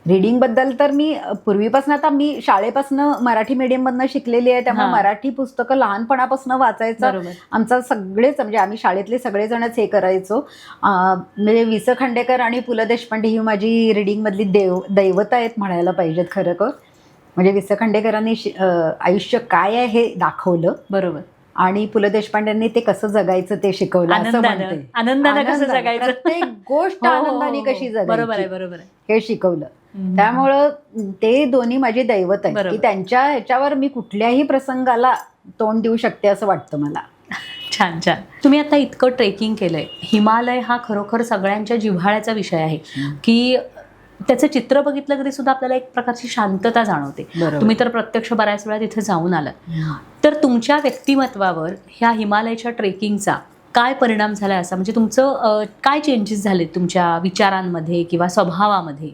Speaker 2: रीडिंग बद्दल तर मी पूर्वीपासून, आता मी शाळेपासून मराठी मीडियममधनं शिकलेली आहे, त्यामुळे
Speaker 1: हा.
Speaker 2: मराठी पुस्तकं लहानपणापासून वाचायचं
Speaker 1: बरोबर.
Speaker 2: आमचा सगळेच, म्हणजे आम्ही शाळेतले सगळेजणच हे करायचो. म्हणजे वि स खांडेकर आणि पु ल देशपांडे ही माझी रीडिंगमधली दैवता आहेत म्हणायला पाहिजेत खरं तर. म्हणजे वि स खांडेकरांनी आयुष्य काय आहे हे दाखवलं,
Speaker 1: बरोबर.
Speaker 2: आणि पु ल देशपांडेंनी ते कसं जगायचं ते शिकवलं. असं म्हणते,
Speaker 1: आनंदाने कसं जगायचं,
Speaker 2: प्रत्येक गोष्ट
Speaker 1: हो, हो, हो,
Speaker 2: आनंदाने
Speaker 1: हो.
Speaker 2: कशी
Speaker 1: बरोबर आहे,
Speaker 2: जगायची
Speaker 1: बरोबर आहे.
Speaker 2: हे शिकवलं. त्यामुळं ते दोन्ही माझी दैवत आहे
Speaker 1: बरोबर.
Speaker 2: की त्यांच्या ह्याच्यावर मी कुठल्याही प्रसंगाला तोंड देऊ शकते असं वाटतं मला.
Speaker 1: छान छान. तुम्ही आता इतकं ट्रेकिंग केलंय, हिमालय हा खरोखर सगळ्यांच्या जिव्हाळ्याचा विषय आहे की त्याचं चित्र बघितलं तरी सुद्धा आपल्याला एक प्रकारची शांतता जाणवते.
Speaker 2: बरोबर.
Speaker 1: तुम्ही तर प्रत्यक्ष बऱ्याच वेळा तिथे जाऊन आलात, तर तुमच्या व्यक्तिमत्वावर ह्या हिमालयाच्या ट्रेकिंगचा काय परिणाम झाला असा, म्हणजे तुमचं काय चेंजेस झाले तुमच्या विचारांमध्ये किंवा स्वभावामध्ये?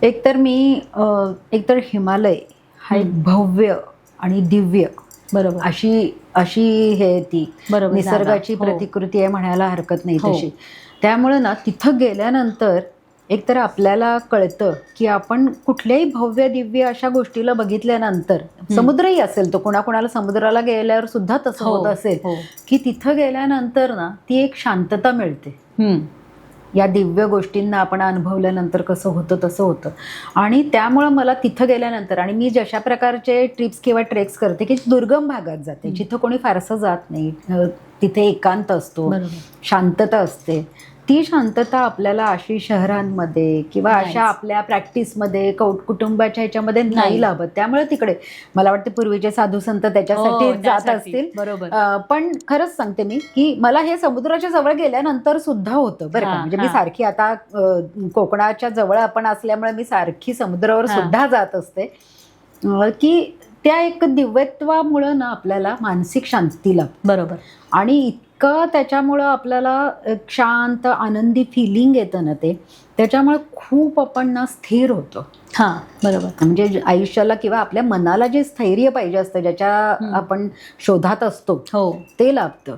Speaker 2: एकतर हिमालय हा एक भव्य आणि दिव्य
Speaker 1: बरोबर
Speaker 2: अशी हे ती
Speaker 1: बरोबर
Speaker 2: निसर्गाची
Speaker 1: जागा. हो.
Speaker 2: प्रतिकृती आहे म्हणायला हरकत नाही
Speaker 1: हो.
Speaker 2: तशी. त्यामुळं ना तिथं गेल्यानंतर एकतर आपल्याला कळतं की आपण कुठल्याही भव्य दिव्य अशा गोष्टीला बघितल्यानंतर, समुद्रही असेल तो, कोणाकोणाला समुद्राला गेल्यावर सुद्धा तसं
Speaker 1: हो,
Speaker 2: होत असेल
Speaker 1: हो.
Speaker 2: की तिथं गेल्यानंतर ना ती एक शांतता मिळते. या दिव्य गोष्टींना आपण अनुभवल्यानंतर कसं होतं तसं होतं. आणि त्यामुळं मला तिथं गेल्यानंतर, आणि मी जशा प्रकारचे ट्रिप्स किंवा ट्रेक्स करते की दुर्गम भागात जाते, जिथं कोणी फारसं जात नाही, तिथे एकांत असतो,
Speaker 1: बरोबर.
Speaker 2: शांतता असते. ती शांतता आपल्याला अशी शहरांमध्ये किंवा अशा आपल्या प्रॅक्टिसमध्ये कुटुंबाच्या ह्याच्यामध्ये नाही लाभत. त्यामुळे तिकडे मला वाटतं पूर्वीचे साधू संत त्याच्यासाठी जात असतील.
Speaker 1: बरोबर.
Speaker 2: पण खरंच सांगते मी की मला हे समुद्राच्या जवळ गेल्यानंतर सुद्धा होतं बरं का. म्हणजे मी सारखी आता कोकणाच्या जवळ आपण असल्यामुळे मी सारखी समुद्रावर सुद्धा जात असते की त्या एक दिव्यत्वामुळं ना आपल्याला मानसिक शांती लाभते.
Speaker 1: बरोबर.
Speaker 2: आणि इतकं त्याच्यामुळं आपल्याला एक शांत आनंदी फिलिंग येतं ना, ते त्याच्यामुळे खूप आपण ना स्थिर होतो.
Speaker 1: हां, बरोबर.
Speaker 2: म्हणजे आयुष्याला किंवा आपल्या मनाला जे स्थैर्य पाहिजे असतं, ज्याच्या आपण शोधात असतो,
Speaker 1: हो,
Speaker 2: ते लाभतं.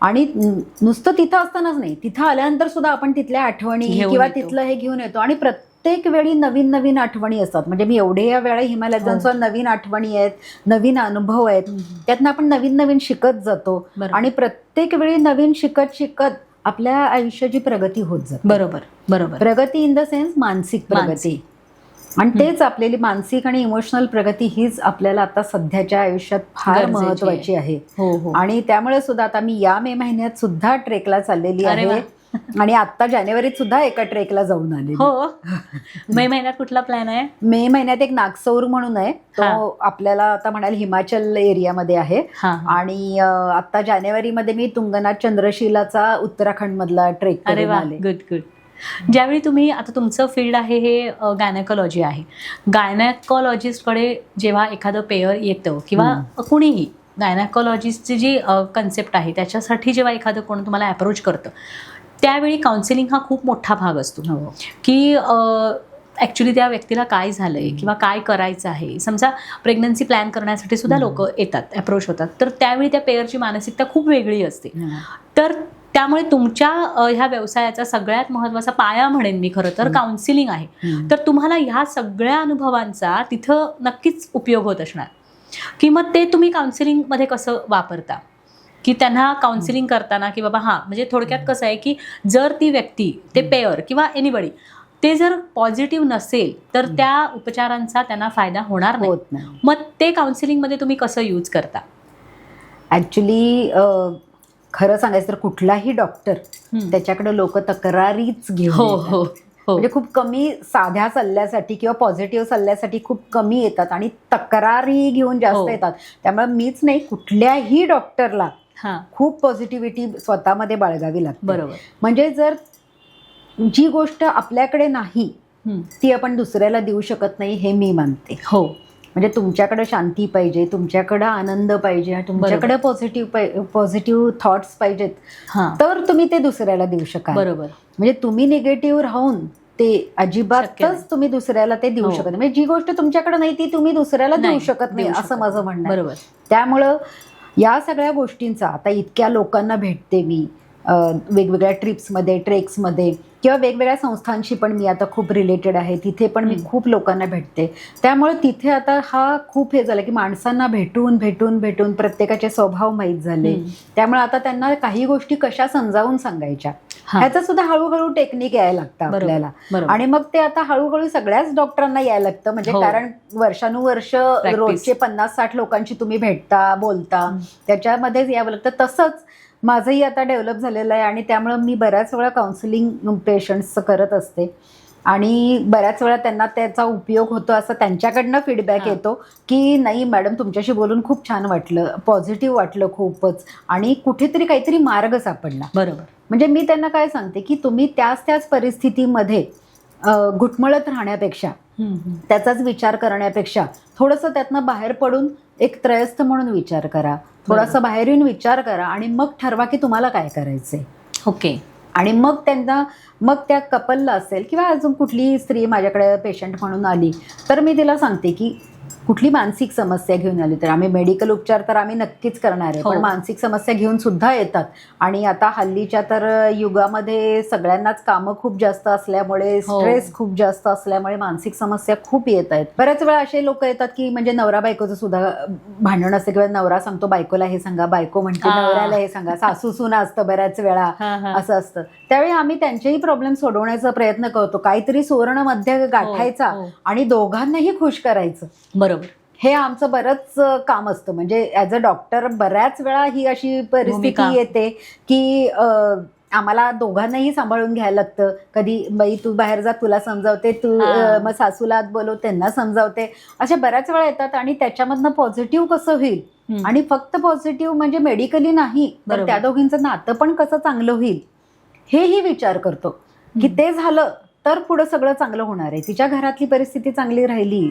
Speaker 2: आणि नुसतं तिथं असतानाच नाही, तिथं आल्यानंतर सुद्धा आपण तिथल्या आठवणी किंवा तिथलं हे घेऊन येतो. आणि प्रत्येक वेळी नवीन नवीन आठवणी असतात. म्हणजे मी एवढ्या वेळा हिमालयात जाऊन सुद्धा नवीन आठवणी आहेत, नवीन अनुभव आहेत, त्यातनं आपण नवीन नवीन शिकत जातो. आणि प्रत्येक वेळी नवीन शिकत शिकत आपल्या आयुष्याची प्रगती होत जाते.
Speaker 1: बरोबर बरोबर.
Speaker 2: प्रगती इन द सेन्स मानसिक प्रगती. आणि तेच आपल्याली मानसिक आणि इमोशनल प्रगती हीच आपल्याला आता सध्याच्या आयुष्यात फार महत्वाची आहे.
Speaker 1: हो हो.
Speaker 2: आणि त्यामुळे सुद्धा आता मी या मे महिन्यात सुद्धा ट्रेकला चाललेली आहे. आणि आता जानेवारीत सुद्धा एका ट्रेकला जाऊन आले.
Speaker 1: हो. मे महिन्यात कुठला प्लॅन आहे?
Speaker 2: मे महिन्यात एक नागसौर म्हणून आहे, तो आपल्याला आता म्हणाल हिमाचल एरियामध्ये आहे. आणि आता जानेवारीमध्ये मी तुंगनाथ चंद्रशिलाचा उत्तराखंड मधला ट्रेक करून आले.
Speaker 1: Good good. ज्यावेळी तुम्ही, आता तुमचं फील्ड आहे हे गायनेकोलॉजी आहे, गायनेकोलॉजिस्टकडे जेव्हा एखादं पेयर येतं किंवा कुणीही गायनेकोलॉजिस्टची जी कन्सेप्ट आहे त्याच्यासाठी जेव्हा एखादं कोण तुम्हाला अप्रोच करतं, त्यावेळी काउन्सिलिंग हा खूप मोठा भाग असतो की ॲक्च्युली त्या व्यक्तीला काय झालं आहे किंवा काय करायचं आहे. समजा प्रेग्नन्सी प्लॅन करण्यासाठी सुद्धा लोक येतात, अप्रोच होतात, तर त्यावेळी त्या पेयरची मानसिकता खूप वेगळी असते. तर त्यामुळे तुमच्या ह्या व्यवसायाचा सगळ्यात महत्त्वाचा पाया म्हणेन मी खरं तर काउन्सिलिंग आहे. तर तुम्हाला ह्या सगळ्या अनुभवांचा तिथं नक्कीच उपयोग होत असणार, की मग ते तुम्ही काउन्सिलिंगमध्ये कसं वापरता, की त्यांना काउन्सिलिंग करताना की बाबा हां, म्हणजे थोडक्यात कसं आहे की जर ती व्यक्ती, ते पेयर किंवा एनिबडी, ते जर पॉझिटिव्ह नसेल तर त्या उपचारांचा त्यांना फायदा होणार नाही. मग ते काउन्सिलिंगमध्ये तुम्ही कसं यूज करता?
Speaker 2: ॲक्च्युली खरं सांगायचं तर कुठलाही डॉक्टर त्याच्याकडे लोक तक्रारीच घेऊन
Speaker 1: हो
Speaker 2: येतात.
Speaker 1: हो हो
Speaker 2: म्हणजे खूप कमी साध्या सल्ल्यासाठी किंवा पॉझिटिव्ह सल्ल्यासाठी खूप कमी येतात आणि तक्रारी घेऊन जास्त
Speaker 1: हो.
Speaker 2: येतात. त्यामुळे मीच नाही, कुठल्याही डॉक्टरला
Speaker 1: हां
Speaker 2: खूप पॉझिटिव्हिटी स्वतःमध्ये बाळगावी लागते.
Speaker 1: बरोबर.
Speaker 2: म्हणजे जर जी गोष्ट आपल्याकडे नाही
Speaker 1: हं.
Speaker 2: ती आपण दुसऱ्याला देऊ शकत नाही हे मी मानते.
Speaker 1: हो
Speaker 2: म्हणजे तुमच्याकडे शांती पाहिजे, तुमच्याकडे आनंद पाहिजे, तुमच्याकडे पॉझिटिव्ह थॉट्स पाहिजेत,
Speaker 1: हां
Speaker 2: तर तुम्ही ते दुसऱ्याला देऊ शकाल.
Speaker 1: बरोबर.
Speaker 2: म्हणजे तुम्ही निगेटिव्ह राहून ते
Speaker 1: शक्य
Speaker 2: अजिबातच
Speaker 1: नाही.
Speaker 2: तुम्ही दुसऱ्याला ते देऊ
Speaker 1: हो.
Speaker 2: शकत नाही. म्हणजे जी गोष्ट तुमच्याकडे नाही ती तुम्ही दुसऱ्याला देऊ
Speaker 1: नाही,
Speaker 2: शकत नाही,
Speaker 1: देऊ
Speaker 2: असं
Speaker 1: शकत
Speaker 2: माझं
Speaker 1: नाही.
Speaker 2: म्हणणं आहे.
Speaker 1: बरोबर.
Speaker 2: त्यामुळं या सगळ्या गोष्टींचा आता इतक्या लोकांना भेटते मी वेगवेगळ्या ट्रिप्समध्ये, ट्रेक्समध्ये किंवा वेगवेगळ्या संस्थांशी पण मी आता खूप रिलेटेड आहे. तिथे पण मी खूप लोकांना भेटते. त्यामुळे तिथे आता हा खूप हे झालं की माणसांना भेटून भेटून भेटून प्रत्येकाचे स्वभाव माहीत झाले. त्यामुळे आता त्यांना काही गोष्टी कशा समजावून सांगायच्या ह्याचं सुद्धा हळूहळू टेक्निक यायला लागतं आपल्याला. आणि मग ते आता हळूहळू सगळ्याच डॉक्टरांना यायला लागतं. म्हणजे कारण वर्षानुवर्ष रोजचे 50-60 लोकांशी तुम्ही भेटता, बोलता, त्याच्यामध्येच यावं लागतं. तसंच माझंही आता डेव्हलप झालेलं आहे आणि त्यामुळं मी बऱ्याच वेळा काउन्सिलिंग पेशंट्सचं करत असते आणि बऱ्याच वेळा त्यांना त्याचा उपयोग होतो असं त्यांच्याकडनं फीडबॅक येतो की नाही मॅडम तुमच्याशी बोलून खूप छान वाटलं, पॉझिटिव्ह वाटलं खूपच आणि कुठेतरी काहीतरी मार्ग सापडला.
Speaker 1: बरोबर.
Speaker 2: म्हणजे मी त्यांना काय सांगते की तुम्ही त्याच परिस्थितीमध्ये घुटमळत राहण्यापेक्षा, त्याचाच विचार करण्यापेक्षा थोडंसं त्यातनं बाहेर पडून एक त्रयस्थ म्हणून विचार करा, थोडासा बाहेर येऊन विचार करा आणि मग ठरवा की तुम्हाला काय करायचंय.
Speaker 1: ओके.
Speaker 2: आणि मग त्या कपलला असेल किंवा अजून कुठली स्त्री माझ्याकडे पेशंट म्हणून आली तर मी तिला सांगते की कुठली मानसिक समस्या घेऊन आली तर आम्ही मेडिकल उपचार तर आम्ही नक्कीच करणार आहे, पण मानसिक समस्या घेऊन सुद्धा येतात. आणि आता हल्लीच्या तर युगामध्ये सगळ्यांनाच कामं खूप जास्त असल्यामुळे, स्ट्रेस खूप जास्त असल्यामुळे मानसिक समस्या खूप येत आहेत. बऱ्याच वेळा असे लोक येतात की म्हणजे नवरा बायकोचं सुद्धा भांडण असतं किंवा नवरा सांगतो बायकोला हे सांगा, बायको म्हणते नवऱ्याला हे सांगा, सासू सुना असतं बऱ्याच वेळा असं असतं. त्यावेळी आम्ही त्यांचेही प्रॉब्लेम सोडवण्याचा प्रयत्न करतो, काहीतरी सुवर्ण मध्य गाठायचा आणि दोघांनाही खुश करायचं.
Speaker 1: बरोबर.
Speaker 2: हे आमचं बरंच काम असतं. म्हणजे ॲज अ डॉक्टर बऱ्याच वेळा ही अशी परिस्थिती येते की आम्हाला दोघांनाही सांभाळून घ्यायला लागतं. कधी बाई तू बाहेर जा, तुला समजावते, तू मग सासूला बोलव, त्यांना समजावते, अशा बऱ्याच वेळा येतात. आणि त्याच्यामधनं पॉझिटिव्ह कसं होईल आणि फक्त पॉझिटिव्ह म्हणजे मेडिकली नाही तर त्या दोघींचं नातं पण कसं चांगलं होईल हेही विचार करतो की ते झालं तर पुढं सगळं चांगलं होणार आहे. तिच्या घरातली परिस्थिती चांगली राहिली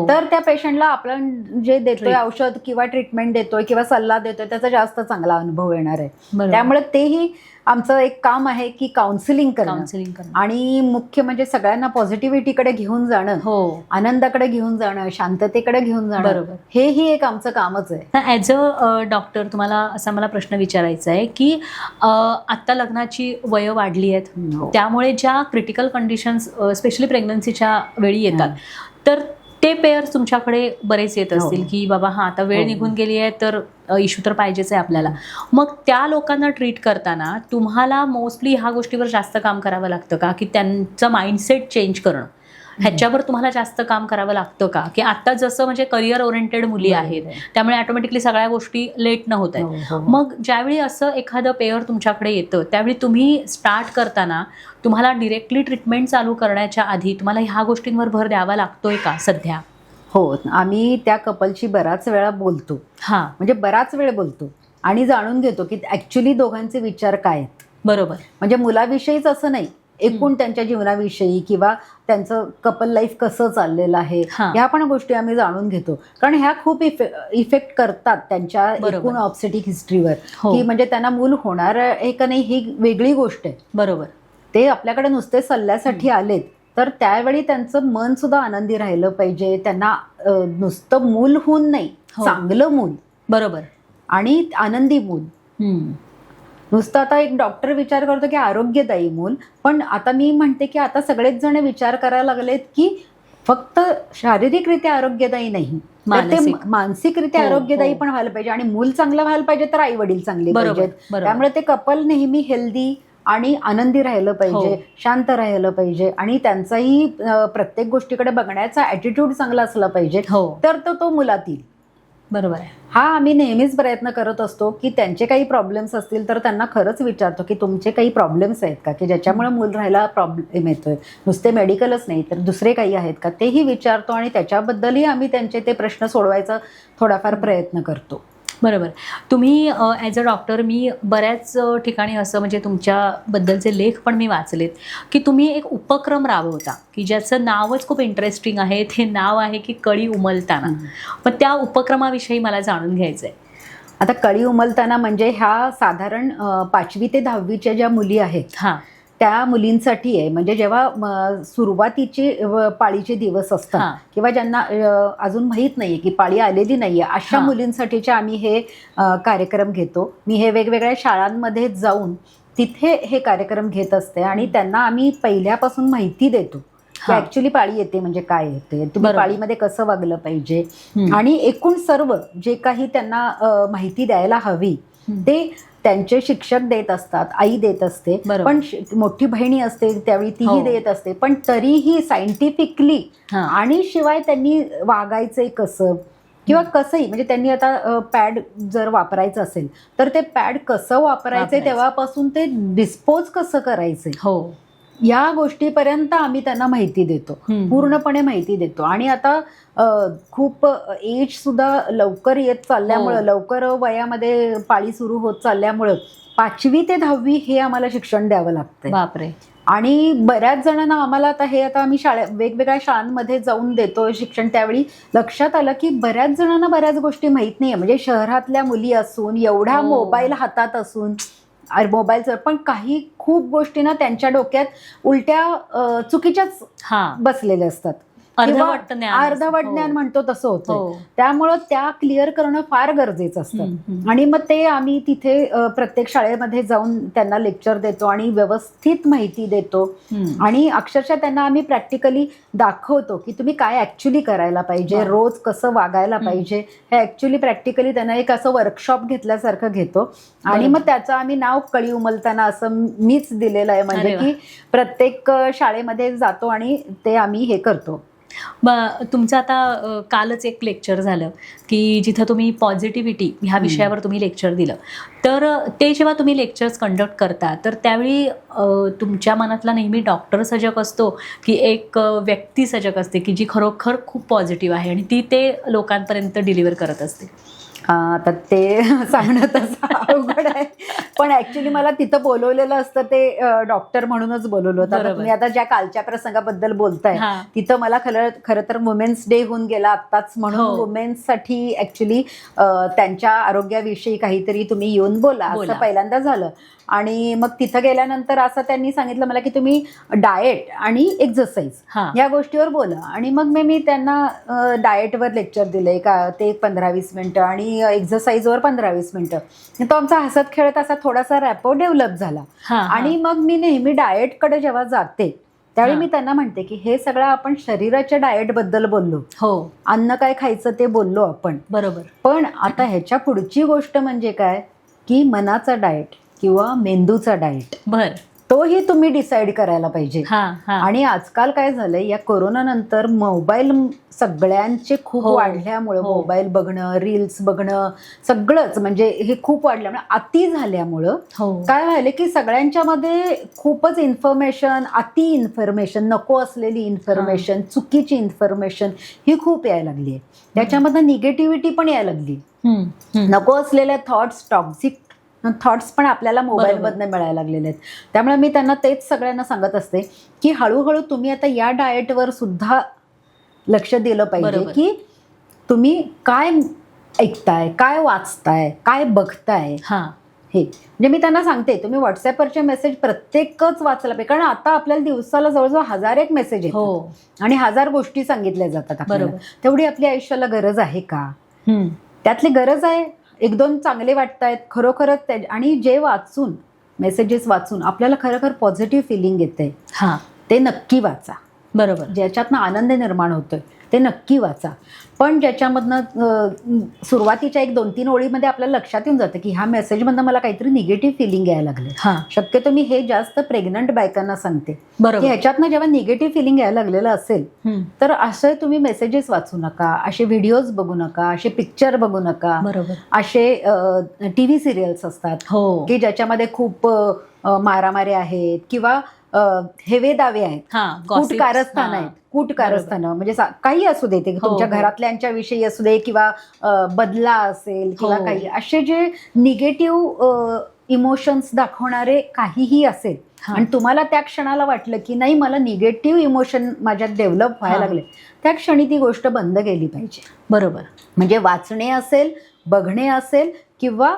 Speaker 2: तर त्या पेशंटला आपण जे देतोय औषध किंवा ट्रीटमेंट देतोय किंवा सल्ला देतोय त्याचा जास्त चांगला अनुभव येणार आहे. त्यामुळे तेही आमचं एक काम आहे की काउन्सिलिंग करणं आणि मुख्य म्हणजे सगळ्यांना पॉझिटिव्हिटीकडे घेऊन जाणं, आनंदाकडे घेऊन जाणं, शांततेकडे घेऊन जाणं, हेही एक आमचं कामच आहे.
Speaker 1: ॲज अ डॉक्टर तुम्हाला असा मला प्रश्न विचारायचा आहे की आत्ता लग्नाची वय वाढली आहेत, त्यामुळे ज्या क्रिटिकल कंडिशन्स स्पेशली प्रेग्नन्सीच्या वेळी येतात तर ते पेअर्स तुमच्याकडे बरेच येत असतील की बाबा आता वेळ निघून गेली आहे तर इश्यू तर पाहिजेच आहे आपल्याला. मग त्या लोकांना ट्रीट करताना तुम्हाला मोस्टली ह्या गोष्टीवर जास्त काम करावं लागतं का की त्यांचं माइंडसेट चेंज करणं ह्याच्यावर तुम्हाला जास्त काम करावं लागतं का की आता जसं म्हणजे करिअर ओरिएंटेड मुली आहेत त्यामुळे ऑटोमॅटिकली सगळ्या गोष्टी लेट न होत आहेत. मग ज्यावेळी असं एखादं पेअर तुमच्याकडे येतं त्यावेळी तुम्ही स्टार्ट करताना तुम्हाला डिरेक्टली ट्रीटमेंट चालू करण्याच्या आधी तुम्हाला ह्या गोष्टींवर भर द्यावा लागतोय का सध्या?
Speaker 2: हो, आम्ही त्या कपलशी बराच वेळा बोलतो. म्हणजे बराच वेळ बोलतो आणि जाणून घेतो की ऍक्च्युली दोघांचे विचार काय आहेत.
Speaker 1: बरोबर. म्हणजे
Speaker 2: मुलाविषयीच असं नाही, एकूण त्यांच्या जीवनाविषयी किंवा त्यांचं कपल लाईफ कसं चाललेलं आहे ह्या पण गोष्टी आम्ही जाणून घेतो. कारण ह्या खूप इफेक्ट करतात त्यांच्या एकूण ऑब्स्टेटिक हिस्ट्रीवर की म्हणजे त्यांना मूल होणार आहे का नाही ही वेगळी गोष्ट आहे.
Speaker 1: बरोबर.
Speaker 2: ते आपल्याकडे नुसते सल्ल्यासाठी आलेत तर त्यावेळी त्यांचं मन सुद्धा आनंदी राहिलं पाहिजे. त्यांना नुसतं मूल होऊन नाही, चांगलं मूल, बरोबर, आणि आनंदी मूल. नुसतं आता एक डॉक्टर विचार करतो की आरोग्यदायी मूल, पण आता मी म्हणते की आता सगळेच जण विचार करायला लागलेत की फक्त शारीरिकरित्या आरोग्यदायी नाही तर ते मानसिकरित्या आरोग्यदायी पण व्हायला पाहिजे आणि मूल चांगलं व्हायला पाहिजे तर आई वडील चांगले पाहिजेत. त्यामुळे ते कपल नेहमी हेल्दी आणि आनंदी राहिलं पाहिजे, शांत राहिलं पाहिजे आणि त्यांचाही प्रत्येक गोष्टीकडे बघण्याचा ॲटिट्यूड चांगला असला पाहिजे तर तो मुलात येईल.
Speaker 1: बरोबर आहे.
Speaker 2: हा आम्ही नेहमीच प्रयत्न करत असतो की त्यांचे काही प्रॉब्लेम्स असतील तर त्यांना खरंच विचारतो की तुमचे काही प्रॉब्लेम्स आहेत का, की ज्याच्यामुळे मूल राहायला प्रॉब्लेम येतोय. नुसते मेडिकलच नाही तर दुसरे काही आहेत का तेही विचारतो आणि त्याच्याबद्दलही आम्ही त्यांचे ते प्रश्न सोडवायचा थोडाफार प्रयत्न करतो.
Speaker 1: बरोबर. तुम्ही ॲज अ डॉक्टर मी बऱ्याच ठिकाणी असं म्हणजे तुमच्याबद्दलचे लेख पण मी वाचलेत की तुम्ही एक उपक्रम राबवता की ज्याचं नावच खूप इंटरेस्टिंग आहे. ते नाव आहे की कळी उमलताना. पण त्या उपक्रमाविषयी मला जाणून घ्यायचं आहे.
Speaker 2: आता कळी उमलताना म्हणजे ह्या साधारण 5वी ते 10वीच्या ज्या मुली आहेत
Speaker 1: हां
Speaker 2: त्या मुलींसाठी आहे. म्हणजे जेव्हा सुरुवातीचे पाळीचे दिवस असतात
Speaker 1: हां.
Speaker 2: किंवा ज्यांना अजून माहीत नाहीये की पाळी आलेली नाहीये अशा
Speaker 1: हां.
Speaker 2: मुलींसाठीचे आम्ही हे कार्यक्रम घेतो. मी हे वेगवेगळ्या शाळांमध्ये जाऊन तिथे हे कार्यक्रम घेत असते आणि त्यांना आम्ही पहिल्यापासून माहिती देतो की
Speaker 1: हां.
Speaker 2: ऍक्च्युली पाळी येते म्हणजे काय येते, तुम्ही
Speaker 1: बरोबर.
Speaker 2: पाळीमध्ये कसं वागलं पाहिजे
Speaker 1: हं.
Speaker 2: आणि एकूण सर्व जे काही त्यांना माहिती द्यायला हवी ते त्यांचे शिक्षक देत असतात, आई देत असते,
Speaker 1: बरोबर.
Speaker 2: पण मोठी बहिणी असते त्यावेळी तीही
Speaker 1: हो.
Speaker 2: देत असते. पण तरीही सायंटिफिकली
Speaker 1: हां.
Speaker 2: आणि शिवाय त्यांनी वागायचंय कसं किंवा कसंही म्हणजे त्यांनी आता पॅड जर वापरायचं असेल तर ते पॅड कसं वापरायचंय तेव्हापासून ते डिस्पोज कसं करायचंय
Speaker 1: हो
Speaker 2: या गोष्टीपर्यंत आम्ही त्यांना माहिती देतो. पूर्णपणे माहिती देतो. आणि आता खूप एज सुद्धा लवकर येत चालल्यामुळं लवकर वयामध्ये पाळी सुरू होत चालल्यामुळं 5वी ते 10वी हे आम्हाला शिक्षण द्यावं लागतंय.
Speaker 1: बापरे.
Speaker 2: आणि बऱ्याच जणांना आम्हाला आता आम्ही वेगवेगळ्या शाळांमध्ये जाऊन देतो शिक्षण. त्यावेळी लक्षात आलं की बऱ्याच जणांना बऱ्याच गोष्टी माहीत नाहीये. म्हणजे शहरातल्या मुली असून एवढा मोबाईल हातात असून मोबाईलचं पण काही खूप गोष्टी ना त्यांच्या डोक्यात उलट्या चुकीच्याच बसलेल्या असतात.
Speaker 1: अर्धवट
Speaker 2: ज्ञान म्हणतो तसं होतं. त्यामुळं त्या क्लिअर करणं फार गरजेचं असतं. आणि मग ते आम्ही तिथे प्रत्येक शाळेमध्ये जाऊन त्यांना लेक्चर देतो आणि व्यवस्थित माहिती देतो आणि अक्षरशः त्यांना आम्ही प्रॅक्टिकली दाखवतो की तुम्ही काय ऍक्च्युली करायला पाहिजे, रोज कसं वागायला पाहिजे. हे ऍक्च्युली प्रॅक्टिकली त्यांना एक असं वर्कशॉप घेतल्यासारखं घेतो. आणि मग त्याचं आम्ही नाव कळी उमलताना असं मीच दिलेलं आहे. म्हणजे की प्रत्येक शाळेमध्ये जातो आणि ते आम्ही हे करतो.
Speaker 1: तुमचं आता कालच एक लेक्चर झालं की जिथं तुम्ही पॉझिटिव्हिटी ह्या विषयावर तुम्ही लेक्चर दिलं. तर ते जेव्हा तुम्ही लेक्चर्स कंडक्ट करता तर त्यावेळी तुमच्या मनातला नेहमी डॉक्टर सजग असतो की एक व्यक्ती सजग असते की जी खरोखर खूप पॉझिटिव्ह आहे आणि ती ते लोकांपर्यंत डिलिव्हर करत असते?
Speaker 2: आता ते सांगणं तसं अवघड आहे. पण ऍक्च्युली मला तिथं बोलवलेलं असतं ते डॉक्टर म्हणूनच बोलवलं होतं. तुम्ही आता ज्या कालच्या प्रसंगाबद्दल बोलताय तिथं मला खरं तर वुमेन्स डे होऊन गेला आत्ताच म्हणून वुमेन्ससाठी ऍक्च्युली त्यांच्या आरोग्याविषयी काहीतरी तुम्ही येऊन बोला असं पहिल्यांदा झालं. आणि मग तिथं गेल्यानंतर असं त्यांनी सांगितलं मला की तुम्ही डाएट आणि एक्सरसाइज या गोष्टीवर बोला. आणि मग मी त्यांना डाएटवर लेक्चर दिलंय का ते 15-20 मिनिटं आणि एक्सरसाइजवर 15-20 मिनिटं. तो आमचा हसत खेळत असा थोडासा रॅपो डेव्हलप झाला. आणि मग मी नेहमी डाएटकडे जेव्हा जाते त्यावेळी मी त्यांना म्हणते की हे सगळं आपण शरीराच्या डाएट बद्दल बोललो, अन्न काय खायचं ते बोललो आपण, बरोबर. पण आता ह्याच्या पुढची गोष्ट म्हणजे काय की मनाचा डाएट किंवा मेंदूचा डाएट तोही तुम्ही डिसाईड करायला पाहिजे. आणि आजकाल काय झालंय या कोरोना नंतर मोबाईल सगळ्यांचे खूप वाढल्यामुळं मोबाईल बघणं, रील्स बघणं सगळंच म्हणजे हे खूप वाढल्यामुळे अति झाल्यामुळं काय व्हायलं की सगळ्यांच्या मध्ये खूपच इन्फॉर्मेशन, अति इन्फॉर्मेशन, नको असलेली इन्फॉर्मेशन, चुकीची इन्फॉर्मेशन ही खूप यायला लागली आहे. त्याच्यामधनं निगेटिव्हिटी पण यायला लागली. नको असलेल्या टॉक्सिक थॉट्स पण आपल्याला मोबाईलमधनं मिळायला लागलेले आहेत. त्यामुळे मी त्यांना तेच सगळ्यांना सांगत असते की हळूहळू तुम्ही आता या डाएटवर सुद्धा लक्ष दिलं पाहिजे की तुम्ही काय ऐकताय, काय वाचताय, काय बघताय. हे म्हणजे मी त्यांना सांगते तुम्ही व्हॉट्सअपवरचे मेसेज प्रत्येकच वाचला पाहिजे. कारण आता आपल्याला दिवसाला जवळजवळ 1001 मेसेज येतात आणि 1000 गोष्टी सांगितल्या जातात आपल्याला. तेवढी आपल्या आयुष्याला गरज आहे का? त्यातली गरज आहे. 1-2 चांगले वाटतायत खरोखरच. आणि जे वाचून मेसेजेस वाचून आपल्याला खरोखर पॉझिटिव्ह फिलिंग येते ते नक्की वाचा. बरोबर. ज्याच्यातनं आनंद निर्माण होतोय ते नक्की वाचा. पण ज्याच्यामधनं सुरुवातीच्या 1-2-3 ओळीमध्ये आपल्याला लक्षात येऊन जातं की ह्या मेसेजमधनं मला काहीतरी निगेटिव्ह फिलिंग यायला लागले. शक्यतो मी हे जास्त प्रेग्नंट बायकांना सांगते की ह्याच्यातनं जेव्हा निगेटिव्ह फिलिंग यायला लागलेलं असेल तर असं तुम्ही मेसेजेस वाचू नका, असे व्हिडिओज बघू नका, असे पिक्चर बघू नका, असे टीव्ही सिरियल्स असतात की ज्याच्यामध्ये खूप मारामारी आहेत किंवा हेवे दावे आहेत, कूट कारस्थान आहेत, कूट कारस्थानं म्हणजे काही असू दे, ते तुमच्या घरातल्यांच्या विषयी असू दे किंवा बदला असेल किंवा काही असे जे निगेटिव्ह इमोशन्स दाखवणारे काहीही असेल आणि तुम्हाला त्या क्षणाला वाटलं की नाही मला निगेटिव्ह इमोशन माझ्यात डेव्हलप व्हायला लागले, त्या क्षणी ती गोष्ट बंद केली पाहिजे.
Speaker 1: बरोबर.
Speaker 2: म्हणजे वाचणे असेल, बघणे असेल किंवा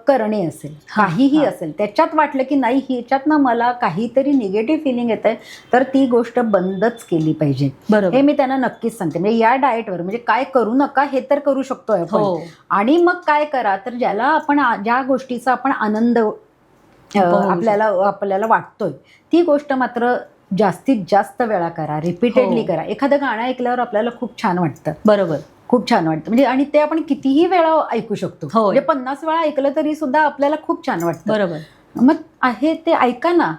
Speaker 2: करणे असेल, काहीही असेल, त्याच्यात वाटलं की नाही ह्याच्यातनं मला काहीतरी निगेटिव्ह फिलिंग येत आहे तर ती गोष्ट बंदच केली पाहिजे. हे मी त्यांना नक्कीच सांगते. म्हणजे या डाएटवर म्हणजे काय करू नका हे तर करू शकतोय आपण, आणि मग काय करा तर ज्या गोष्टीचा आपण आनंद आपल्याला वाटतोय ती गोष्ट मात्र जास्तीत जास्त वेळा करा, रिपीटेडली करा. एखादं गाणं ऐकल्यावर आपल्याला खूप छान वाटतं. बरोबर, खूप छान वाटतं म्हणजे, आणि ते आपण कितीही वेळा ऐकू शकतो. म्हणजे 50 वेळा ऐकलं तरी सुद्धा आपल्याला खूप छान वाटतं. बरोबर. मग आहे ते ऐका ना.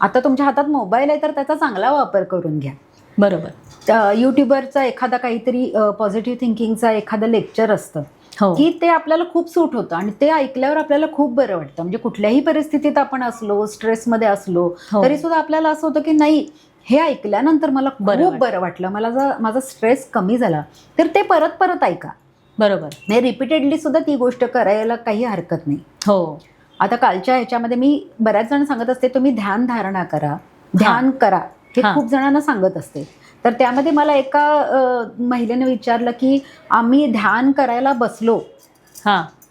Speaker 2: आता तुमच्या हातात मोबाईल आहे तर त्याचा चांगला वापर करून घ्या. बरोबर. युट्यूबरचा एखादा काहीतरी पॉझिटिव्ह थिंकिंगचा एखादं लेक्चर असतं की ते आपल्याला खूप सूट होतं आणि ते ऐकल्यावर आपल्याला खूप बरं वाटतं. म्हणजे कुठल्याही परिस्थितीत आपण असलो, स्ट्रेसमध्ये असलो तरी सुद्धा आपल्याला असं होतं की नाही हे ऐकल्यानंतर मला खूप बरं वाटलं, माझा स्ट्रेस कमी झाला, तर ते परत परत ऐका. बरोबर. नाही रिपीटेडली सुद्धा ती गोष्ट करायला काही हरकत नाही. आता कालच्या ह्याच्यामध्ये मी बऱ्याच जण सांगत असते तुम्ही ध्यान धारणा करा, ध्यान करा, हे खूप जणांना सांगत असते. तर त्यामध्ये मला एका महिलेने विचारलं की आम्ही ध्यान करायला बसलो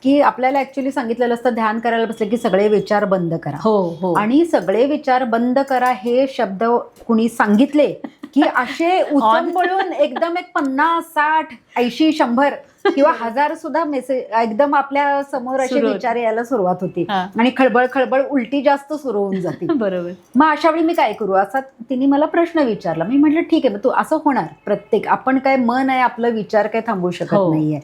Speaker 2: की आपल्याला ऍक्च्युली सांगितलेलं असतं ध्यान करायला बसलं की सगळे विचार बंद करा. आणि सगळे विचार बंद करा हे शब्द कुणी सांगितले की असे उचंबळून एकदम 50, 60, 80, 100 किंवा 1000 सुद्धा मेसेज एकदम आपल्या समोर असे विचार यायला सुरुवात होती आणि खळबळ उलटी जास्त सुरू होऊन जाते. बरोबर. मग अशा वेळी मी काय करू असा तिने मला प्रश्न विचारला. मी म्हटलं ठीक आहे, मग तू असं होणार प्रत्येक, आपण काय मन आहे आपलं, विचार काय थांबवू शकत नाहीये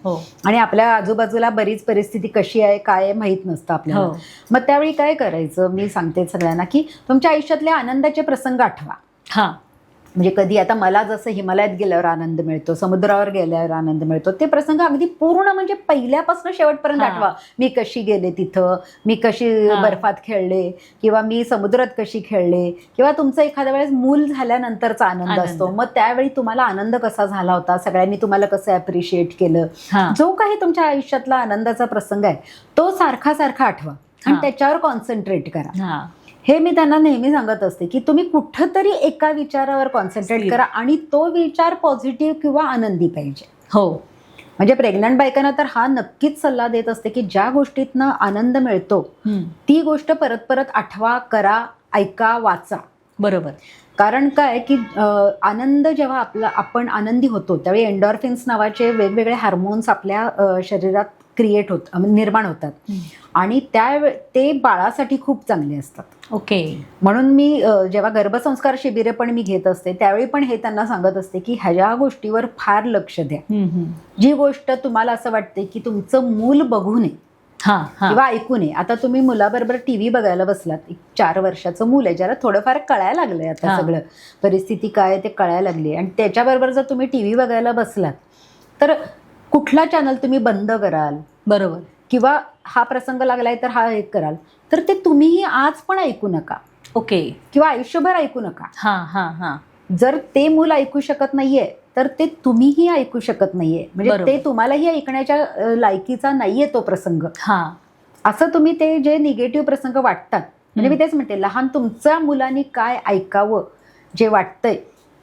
Speaker 2: आणि आपल्या आजूबाजूला बरीच परिस्थिती कशी आहे काय माहित नसतं आपल्याला. मग त्यावेळी काय करायचं मी सांगते सगळ्यांना की तुमच्या आयुष्यातले आनंदाचे प्रसंग आठवा. म्हणजे कधी आता मला जसं हिमालयात गेल्यावर आनंद मिळतो, समुद्रावर गेल्यावर आनंद मिळतो, ते प्रसंग अगदी पूर्ण म्हणजे पहिल्यापासून शेवटपर्यंत आठवा. मी कशी गेले तिथं, मी कशी बर्फात खेळले किंवा मी समुद्रात कशी खेळले, किंवा तुमचं एखाद्या वेळेस मूल झाल्यानंतरचा आनंद असतो, मग त्यावेळी तुम्हाला आनंद कसा झाला होता, सगळ्यांनी तुम्हाला कसं ॲप्रिशिएट केलं, जो काही तुमच्या आयुष्यातला आनंदाचा प्रसंग आहे तो सारखा आठवा आणि त्याच्यावर कॉन्सन्ट्रेट करा. हे मी त्यांना नेहमी सांगत असते की तुम्ही कुठंतरी एका विचारावर कॉन्सन्ट्रेट करा आणि तो विचार पॉझिटिव्ह किंवा आनंदी पाहिजे. म्हणजे प्रेग्नंट बायकांना तर हा नक्कीच सल्ला देत असते की ज्या गोष्टीतनं आनंद मिळतो ती गोष्ट परत परत आठवा, करा, ऐका, वाचा. बरोबर. कारण काय की आनंद जेव्हा आपण आनंदी होतो त्यावेळी एंडॉर्फिन्स नावाचे वेगवेगळे हार्मोन्स आपल्या शरीरात निर्माण होतात आणि ते बाळासाठी खूप चांगले असतात. म्हणून मी जेव्हा गर्भसंस्कार शिबिरे पण मी घेत असते त्यावेळी पण हे त्यांना सांगत असते की ह्या गोष्टीवर फार लक्ष द्या. जी गोष्ट तुम्हाला असं वाटते की तुमचं मूल बघू नये किंवा ऐकू नये. आता तुम्ही मुलाबरोबर टीव्ही बघायला बसलात, 4 वर्षाचं मूल आहे ज्याला थोडंफार कळायला लागलंय आता सगळं परिस्थिती काय ते कळायला लागली, आणि त्याच्याबरोबर जर तुम्ही टीव्ही बघायला बसलात तर कुठला चॅनल तुम्ही बंद कराल. बरोबर. किंवा हा प्रसंग लागलाय तर हा एक कराल, तर ते तुम्हीही आज पण ऐकू नका. किंवा आयुष्यभर ऐकू नका. जर ते मूल ऐकू शकत नाहीये तर ते तुम्हीही ऐकू शकत नाहीये, म्हणजे ते तुम्हालाही ऐकण्याच्या लायकीचा नाहीये तो प्रसंग. असं तुम्ही ते जे निगेटिव्ह प्रसंग वाटतात, म्हणजे मी तेच म्हणते लहान तुमच्या मुलांनी काय ऐकावं, जे वाटतंय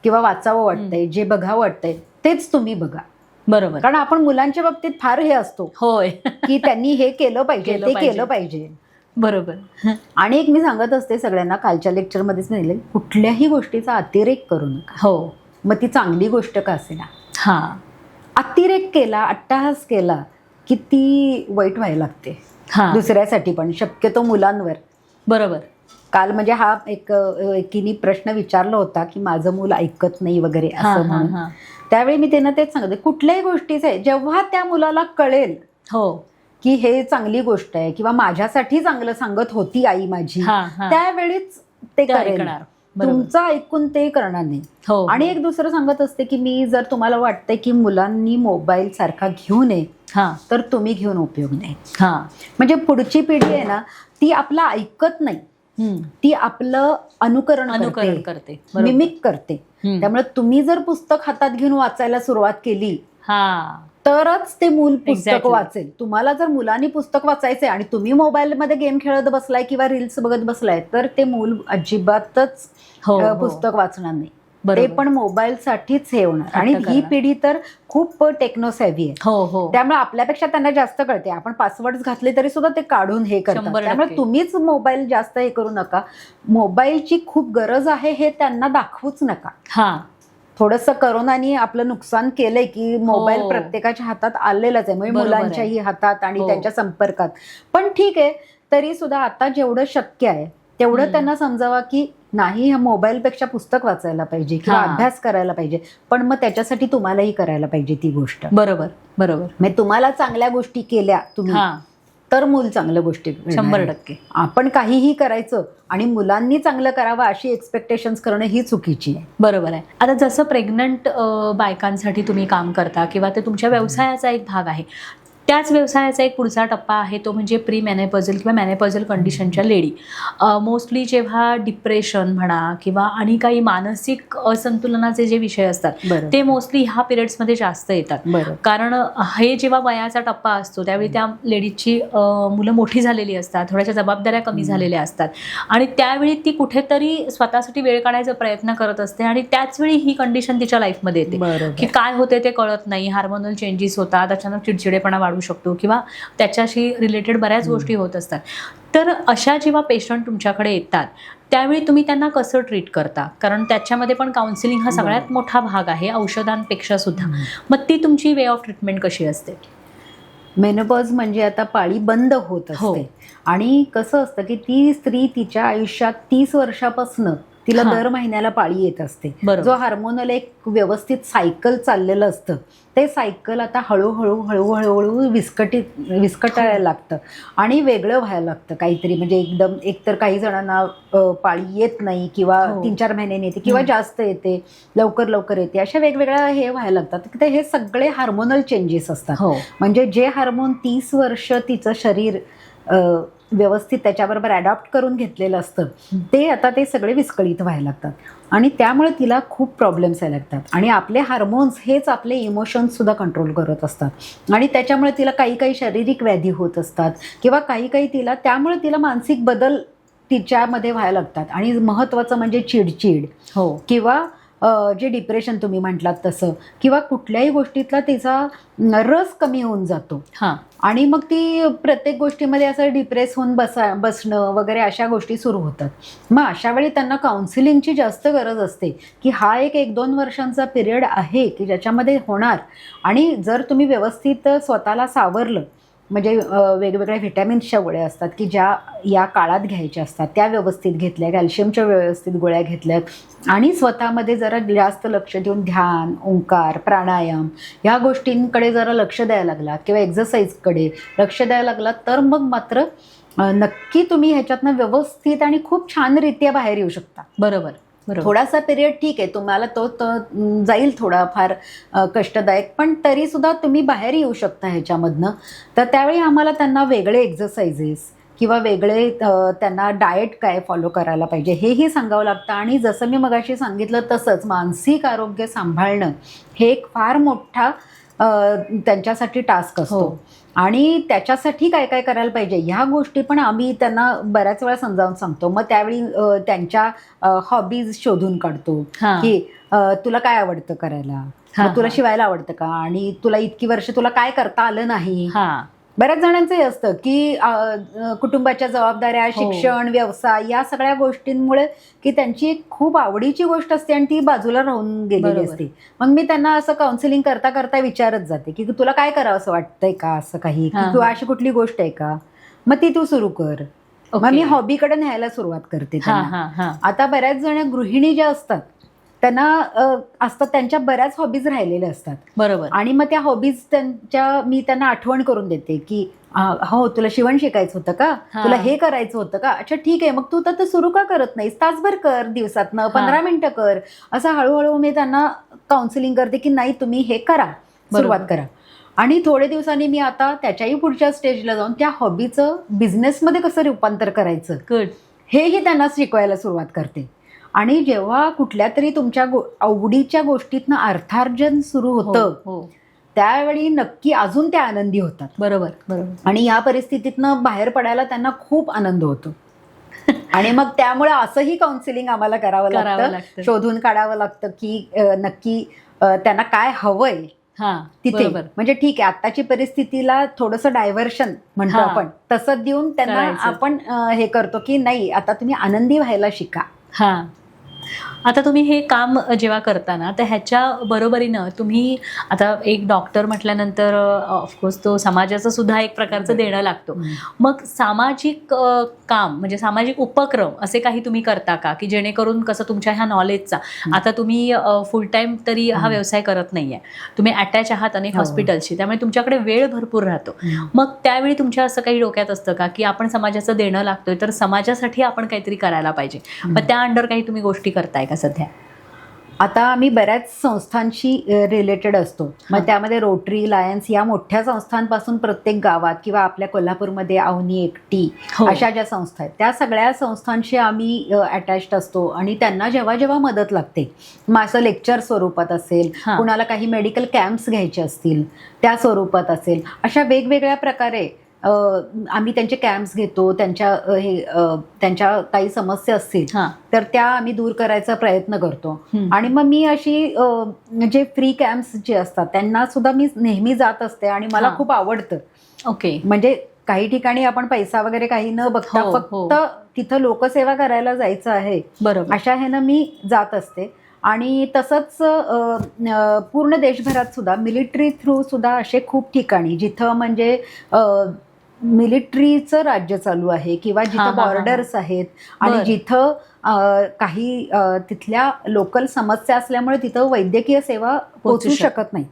Speaker 2: किंवा वाचावं वाटतंय, जे बघावं वाटतंय तेच तुम्ही बघा. बरोबर. कारण आपण मुलांच्या बाबतीत फार हे असतो की त्यांनी हे केलं पाहिजे, ते केलं पाहिजे. बरोबर. आणि एक मी सांगत असते सगळ्यांना, कालच्या लेक्चरमध्येच म्हणले, कुठल्याही गोष्टीचा अतिरेक करू नका. मग ती चांगली गोष्ट का असेना. अतिरेक केला, अट्टहास केला की ती वाईट व्हायला लागते दुसऱ्यासाठी पण, शक्यतो मुलांवर. बरोबर. काल म्हणजे हा एकीने प्रश्न विचारला होता की माझं मूल ऐकत नाही वगैरे असं म्हणून. त्यावेळी मी त्यांना तेच सांगते, कुठल्याही गोष्टीचे जेव्हा त्या मुलाला कळेल की हे चांगली गोष्ट आहे किंवा माझ्यासाठी चांगलं सांगत होती आई माझी, त्यावेळीच ते करेल. तुमचं ऐकून ते करणार नाही. आणि एक दुसरं सांगत असते की मी जर तुम्हाला वाटतंय की मुलांनी मोबाईल सारखा घेऊ नये तर तुम्ही घेऊन उपयोग नाही. म्हणजे पुढची पिढी आहे ना, ती आपलं ऐकत नाही, ती आपलं अनुकरण करते, मिमिक करते. त्यामुळे तुम्ही जर पुस्तक हातात घेऊन वाचायला सुरुवात केली तरच ते मूल पुस्तक वाचेल. तुम्हाला जर मुलांनी पुस्तक वाचायचंय आणि तुम्ही मोबाईलमध्ये गेम खेळत बसलाय किंवा रील्स बघत बसलाय तर ते मूल अजिबातच पुस्तक वाचणार नाही. ते पण मोबाईलसाठीच हे होणार. आणि ही पिढी तर खूप टेक्नोसेव्ही आहे. त्यामुळे आपल्यापेक्षा त्यांना जास्त कळते. आपण पासवर्ड घातले तरी सुद्धा ते काढून हे करतात. त्यामुळे तुम्हीच मोबाईल जास्त हे करू नका. मोबाईलची खूप गरज आहे हे त्यांना दाखवूच नका. थोडंसं करोनानी आपलं नुकसान केलंय की मोबाईल प्रत्येकाच्या हातात आलेलाच आहे, म्हणजे मुलांच्याही हातात आणि त्यांच्या संपर्कात. पण ठीक आहे, तरी सुद्धा आता जेवढं शक्य आहे तेवढं त्यांना समजावा की नाही, ह्या मोबाईलपेक्षा पुस्तक वाचायला पाहिजे किंवा अभ्यास करायला पाहिजे. पण मग त्याच्यासाठी तुम्हालाही करायला पाहिजे ती गोष्ट.
Speaker 1: बरोबर.
Speaker 2: म्हणजे तुम्हाला चांगल्या गोष्टी केल्या तुम्ही तर मूल चांगल्या गोष्टी
Speaker 1: 100%.
Speaker 2: आपण काहीही करायचं आणि मुलांनी चांगलं करावं अशी एक्सपेक्टेशन्स करणं ही चुकीची आहे.
Speaker 1: बरोबर आहे. आता जसं प्रेग्नंट बायकांसाठी तुम्ही काम करता किंवा ते तुमच्या व्यवसायाचा एक भाग आहे, त्याच व्यवसायाचा एक पुढचा टप्पा आहे तो म्हणजे प्री मेनोपॉझल किंवा मेनोपॉझल कंडिशनच्या लेडी. मोस्टली जेव्हा डिप्रेशन म्हणा किंवा आणि काही मानसिक असंतुलनाचे जे विषय असतात ते मोस्टली ह्या पिरियड्समध्ये जास्त येतात. कारण हे जेव्हा वयाचा टप्पा असतो त्यावेळी त्या लेडीजची मुलं मोठी झालेली असतात, थोड्याशा जबाबदाऱ्या कमी झालेल्या असतात आणि त्यावेळी ती कुठेतरी स्वतःसाठी वेळ काढायचा प्रयत्न करत असते आणि त्याचवेळी ही कंडिशन तिच्या लाईफमध्ये येते की काय होते ते कळत नाही, हार्मोनल चेंजेस होतात, अचानक चिडचिडेपणा वाढू शकतो किंवा त्याच्याशी रिलेटेड बऱ्याच गोष्टी होत असतात. तर अशा जेव्हा पेशंट तुमच्याकडे येतात त्यावेळी तुम्ही त्यांना कसं ट्रीट करता? कारण त्याच्यामध्ये पण काउन्सिलिंग हा सगळ्यात मोठा भाग आहे औषधांपेक्षा सुद्धा. मग ती तुमची वे ऑफ ट्रीटमेंट कशी असते?
Speaker 2: मेनोपॉज म्हणजे आता पाळी बंद होत असते आणि कसं असतं की ती स्त्री तिच्या आयुष्यात 30 वर्षापासून तिला दर महिन्याला पाळी येत असते. जो हार्मोनल एक व्यवस्थित सायकल चाललेलं असतं ते सायकल आता हळूहळू विस्कटायला लागतं आणि वेगळं व्हायला लागतं काहीतरी. म्हणजे एकदम एकतर काही जणांना पाळी येत नाही किंवा 3-4 महिन्यांनी येते किंवा जास्त येते, लवकर येते, अशा वेगवेगळ्या हे व्हायला लागतात. हे सगळे हार्मोनल चेंजेस असतात. म्हणजे जे हार्मोन 30 वर्ष तिचं शरीर व्यवस्थित त्याच्याबरोबर अडॉप्ट करून घेतलेलं असतं ते आता ते सगळे विस्कळीत व्हायला लागतात आणि त्यामुळे तिला खूप प्रॉब्लेम्स यायला लागतात. आणि आपले हार्मोन्स हेच आपले इमोशन्स सुद्धा कंट्रोल करत असतात आणि त्याच्यामुळे तिला काही शारीरिक व्याधी होत असतात किंवा काही तिला त्यामुळे तिला मानसिक बदल तिच्यामध्ये व्हायला लागतात. आणि महत्त्वाचं म्हणजे चिडचिड किंवा जे डिप्रेशन तुम्ही म्हटलात तसं किंवा कुठल्याही गोष्टीतला तिचा रस कमी होऊन जातो आणि मग ती प्रत्येक गोष्टीमध्ये असं डिप्रेस होऊन बसणं वगैरे अशा गोष्टी सुरू होतात. मग अशा वेळी त्यांना काउन्सिलिंगची जास्त गरज असते की हा 1-2 वर्षांचा पिरियड आहे की ज्याच्यामध्ये होणार. आणि जर तुम्ही व्यवस्थित स्वतःला सावरलं म्हणजे वेगवेगळ्या व्हिटॅमिन्सच्या गोळ्या असतात की ज्या या काळात घ्यायच्या असतात त्या व्यवस्थित घेतल्या, कॅल्शियमच्या व्यवस्थित गोळ्या घेतल्यात आणि स्वतःमध्ये जरा जास्त लक्ष देऊन ध्यान, ओंकार, प्राणायाम ह्या गोष्टींकडे जरा लक्ष द्यायला लागलात किंवा एक्झरसाईजकडे लक्ष द्यायला लागलात तर मग मात्र नक्की तुम्ही ह्याच्यातनं व्यवस्थित आणि खूप छानरित्या बाहेर येऊ शकता.
Speaker 1: बरोबर.
Speaker 2: थोडासा पिरियड ठीक आहे तुम्हाला तो जाईल थोडाफार कष्टदायक, पण तरी सुद्धा तुम्ही बाहेर येऊ शकता ह्याच्यामधनं. तर त्यावेळी आम्हाला त्यांना वेगळे एक्झरसाइजेस किंवा वेगळे त्यांना डाएट काय फॉलो करायला पाहिजे हेही सांगावं लागतं. आणि जसं मी मगाशी सांगितलं तसंच मानसिक आरोग्य सांभाळणं हे एक फार मोठा त्यांच्यासाठी टास्क असतो आणि त्याच्यासाठी काय काय करायला पाहिजे ह्या गोष्टी पण आम्ही त्यांना बऱ्याच वेळा समजावून सांगतो. मग त्यावेळी त्यांच्या हॉबीज शोधून काढतो की तुला काय आवडतं करायला, तुला शिवायला आवडतं का आणि तुला इतकी वर्ष तुला काय करता आलं नाही. बऱ्याच जणांचं हे असतं की कुटुंबाच्या जबाबदाऱ्या, शिक्षण, व्यवसाय या सगळ्या गोष्टींमुळे की त्यांची एक खूप आवडीची गोष्ट असते आणि ती बाजूला राहून गेलेली असते. मग मी त्यांना असं काउन्सिलिंग करता करता विचारत जाते की तुला काय करावं असं वाटतंय का, असं काही किंवा अशी कुठली गोष्ट आहे का, मग ती तू सुरू कर. मग मी हॉबीकडे न्यायला सुरुवात करते त्यांना. आता बऱ्याच जण गृहिणी ज्या असतात त्यांना असतात, त्यांच्या बऱ्याच हॉबीज राहिलेल्या असतात.
Speaker 1: बरोबर.
Speaker 2: आणि मग त्या हॉबीज मी त्यांना आठवण करून देते की हो तुला शिवण शिकायचं होतं का, तुला हे करायचं होतं का, अच्छा ठीक आहे, मग तू तर सुरू का करत नाहीस, तासभर कर दिवसातनं, 15 मिनिटं कर. असं हळूहळू मी त्यांना काउन्सिलिंग करते की नाही तुम्ही हे करा, सुरुवात करा. आणि थोडे दिवसांनी मी आता त्याच्याही पुढच्या स्टेजला जाऊन त्या हॉबीचं बिझनेसमध्ये कसं रूपांतर करायचं हेही त्यांना शिकवायला सुरुवात करते. आणि जेव्हा कुठल्या तरी तुमच्या आवडीच्या गोष्टीतनं अर्थार्जन सुरू होतं त्यावेळी नक्की अजून त्या आनंदी होतात.
Speaker 1: बरोबर बरोबर.
Speaker 2: आणि या परिस्थितीतनं बाहेर पडायला त्यांना खूप आनंद होतो. आणि मग त्यामुळे असंही काउन्सिलिंग आम्हाला करावं लागतं, शोधून काढावं लागतं की नक्की त्यांना काय हवंय तिथे. म्हणजे ठीक आहे आत्ताची परिस्थितीला थोडंसं डायव्हर्शन म्हणतो आपण, तसं देऊन त्यांना आपण हे करतो की नाही आता तुम्ही आनंदी व्हायला शिका.
Speaker 1: आता तुम्ही हे काम जेव्हा करता ना तर ह्याच्या बरोबरीनं तुम्ही आता एक डॉक्टर म्हटल्यानंतर ऑफकोर्स तो समाजाचं सुद्धा एक प्रकारचं देणं लागतो. मग सामाजिक काम म्हणजे सामाजिक उपक्रम असे काही तुम्ही करता का की जेणेकरून कसं तुमच्या ह्या नॉलेजचा, आता तुम्ही फुल टाईम तरी हा व्यवसाय करत नाहीये, तुम्ही अटॅच आहात अनेक हॉस्पिटलशी, त्यामुळे तुमच्याकडे वेळ भरपूर राहतो. मग त्यावेळी तुमच्या असं काही डोक्यात असतं का की आपण समाजाचं देणं लागतोय तर समाजासाठी आपण काहीतरी करायला पाहिजे, मग त्या अंडर काही तुम्ही गोष्टी करताय का सध्या?
Speaker 2: आता आम्ही बऱ्याच संस्थांशी रिलेटेड असतो. मग त्यामध्ये रोटरी, लायन्स या मोठ्या संस्थांपासून प्रत्येक गावात किंवा आपल्या कोल्हापूरमध्ये अवनी एकटी अशा ज्या संस्था आहेत त्या सगळ्या संस्थांशी आम्ही अटॅच्ड असतो. आणि त्यांना जेव्हा जेव्हा मदत लागते, मग असं लेक्चर स्वरूपात असेल, कुणाला काही मेडिकल कॅम्प्स घ्यायचे असतील त्या स्वरूपात असेल, अशा वेगवेगळ्या प्रकारे आम्ही त्यांचे कॅम्प्स घेतो. त्यांच्या काही समस्या असतील तर त्या आम्ही दूर करायचा प्रयत्न करतो. आणि मग मी अशी जे फ्री कॅम्प्स जे असतात त्यांना सुद्धा मी नेहमी जात असते आणि मला खूप आवडतं. म्हणजे काही ठिकाणी आपण पैसा वगैरे काही न बघता फक्त तिथं लोकसेवा करायला जायचं आहे, अशा ह्यानं मी जात असते. आणि तसंच पूर्ण देशभरात सुद्धा मिलिटरी थ्रू सुद्धा असे खूप ठिकाणी जिथं म्हणजे मिलिटरीचं राज्य चालू आहे किंवा जिथं बॉर्डर्स आहेत आणि जिथं काही तिथल्या लोकल समस्या असल्यामुळे तिथं वैद्यकीय सेवा पोहोचू शकत नाही.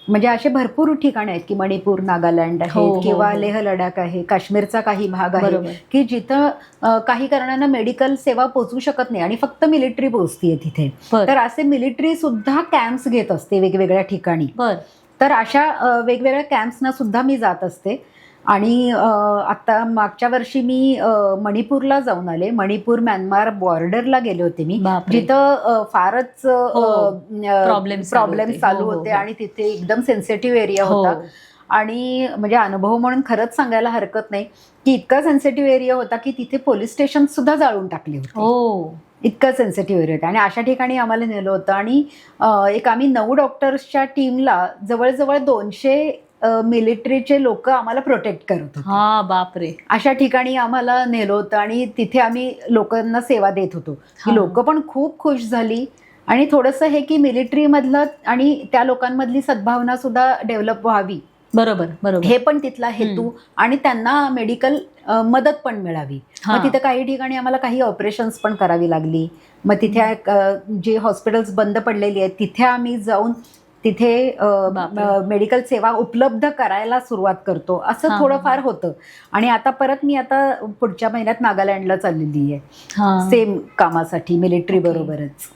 Speaker 2: म्हणजे असे भरपूर ठिकाणे आहेत की मणिपूर, नागालँड आहेत किंवा लेह लडाख आहे, काश्मीरचा काही भाग आहे की जिथं काही कारणानं मेडिकल सेवा पोहोचू शकत नाही आणि फक्त मिलिटरी पोहोचतीये तिथे. तर असे मिलिटरी सुद्धा कॅम्प्स घेत असते वेगवेगळ्या ठिकाणी. तर अशा वेगवेगळ्या कॅम्प्सना सुद्धा मी जात असते. आणि आता मागच्या वर्षी मी मणिपूरला जाऊन आले. मणिपूर म्यानमार बॉर्डरला गेले होते मी, जिथं फारच प्रॉब्लेम चालू होते आणि तिथे एकदम सेन्सिटिव्ह एरिया होता. आणि म्हणजे अनुभव म्हणून खरंच सांगायला हरकत नाही की इतका सेन्सिटिव्ह एरिया होता की तिथे पोलीस स्टेशन सुद्धा जाळून टाकले होते. इतकं सेन्सिटिव्ह एरिया होता आणि अशा ठिकाणी आम्हाला नेलं होतं. आणि आम्ही 9 डॉक्टर्सच्या टीमला जवळजवळ 200 मिलिटरीचे लोक आम्हाला प्रोटेक्ट करत होते.
Speaker 1: बापरे.
Speaker 2: अशा ठिकाणी आम्हाला नेलं होतं आणि तिथे आम्ही लोकांना सेवा देत होतो. की लोक पण खूप खुश झाली. आणि थोडंसं हे की मिलिटरीमधलं आणि त्या लोकांमधली सद्भावना सुद्धा डेव्हलप व्हावी, बरोबर हे पण तिथला हेतू. आणि त्यांना मेडिकल मदत पण मिळावी. मग तिथे काही ठिकाणी आम्हाला काही ऑपरेशन्स पण करावी लागली. मग तिथे जे हॉस्पिटल्स बंद पडलेली आहेत तिथे आम्ही जाऊन तिथे मेडिकल सेवा उपलब्ध करायला सुरुवात करतो. असं थोडंफार होतं. आणि आता परत मी आता पुढच्या महिन्यात नागालँडला चाललेली आहे सेम कामासाठी, मिलिटरी बरोबरच.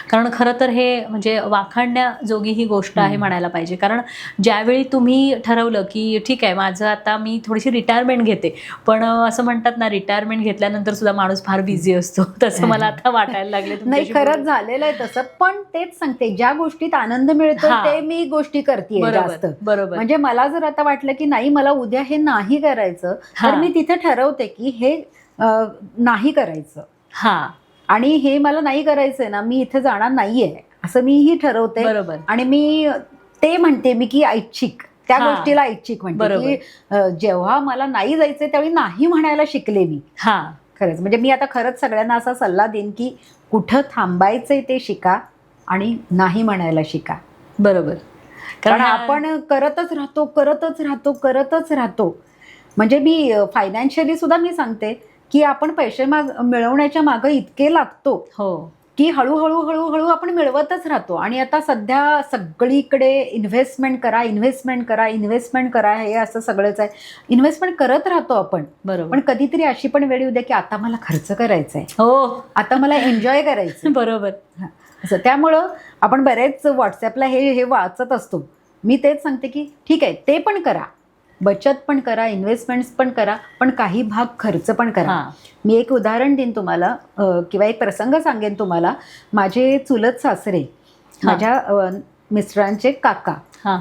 Speaker 1: कारण खरं तर हे म्हणजे वाखाणण्याजोगी ही गोष्ट आहे म्हणायला पाहिजे. कारण ज्यावेळी तुम्ही ठरवलं की ठीक आहे माझं आता मी थोडीशी रिटायरमेंट घेते, पण असं म्हणतात ना रिटायरमेंट घेतल्यानंतर सुद्धा माणूस फार बिझी असतो, तसं मला आता वाटायला लागले.
Speaker 2: नाही खरंच झालेलं आहे तसं. पण तेच सांगते ज्या गोष्टीत आनंद मिळतो ते मी गोष्टी करते जास्त. बरोबर. म्हणजे मला जर आता वाटलं की नाही मला उद्या हे नाही करायचं तर मी तिथे ठरवते की हे नाही करायचं आणि हे मला नाही करायचंय ना मी इथे जाणार नाहीये असं मीही ठरवते. बरोबर. आणि मी ते म्हणते मी की ऐच्छिक त्या गोष्टीला ऐच्छिक म्हणते की जेव्हा मला नाही जायचंय त्यावेळी नाही म्हणायला शिकले मी. खरंच म्हणजे मी आता खरंच सगळ्यांना असा सल्ला देईन की कुठं थांबायचंय ते शिका आणि नाही म्हणायला शिका.
Speaker 1: बरोबर.
Speaker 2: कारण आपण करतच राहतो म्हणजे मी फायनान्शियली सुद्धा मी सांगते की आपण पैसे मिळवण्याच्या मागं इतके लागतो
Speaker 1: हो
Speaker 2: की हळूहळू हळूहळू आपण मिळवतच राहतो. आणि आता सध्या सगळीकडे इन्व्हेस्टमेंट करा हे असं सगळंच आहे. इन्व्हेस्टमेंट करत राहतो आपण,
Speaker 1: बरोबर.
Speaker 2: पण कधीतरी अशी पण वेळ येऊ द्या की आता मला खर्च करायचा आहे,
Speaker 1: हो
Speaker 2: आता मला एन्जॉय करायचं.
Speaker 1: बरोबर.
Speaker 2: असं त्यामुळं आपण बरेच व्हॉट्सॲपला हे वाचत असतो. मी तेच सांगते की ठीक आहे, ते पण करा, बचत पण करा, इन्व्हेस्टमेंट्स पण करा, पण काही भाग खर्च पण करा. मी एक उदाहरण देईन तुम्हाला किंवा एक प्रसंग सांगेन तुम्हाला. माझे चुलत सासरे, माझ्या मिस्टरांचे काका,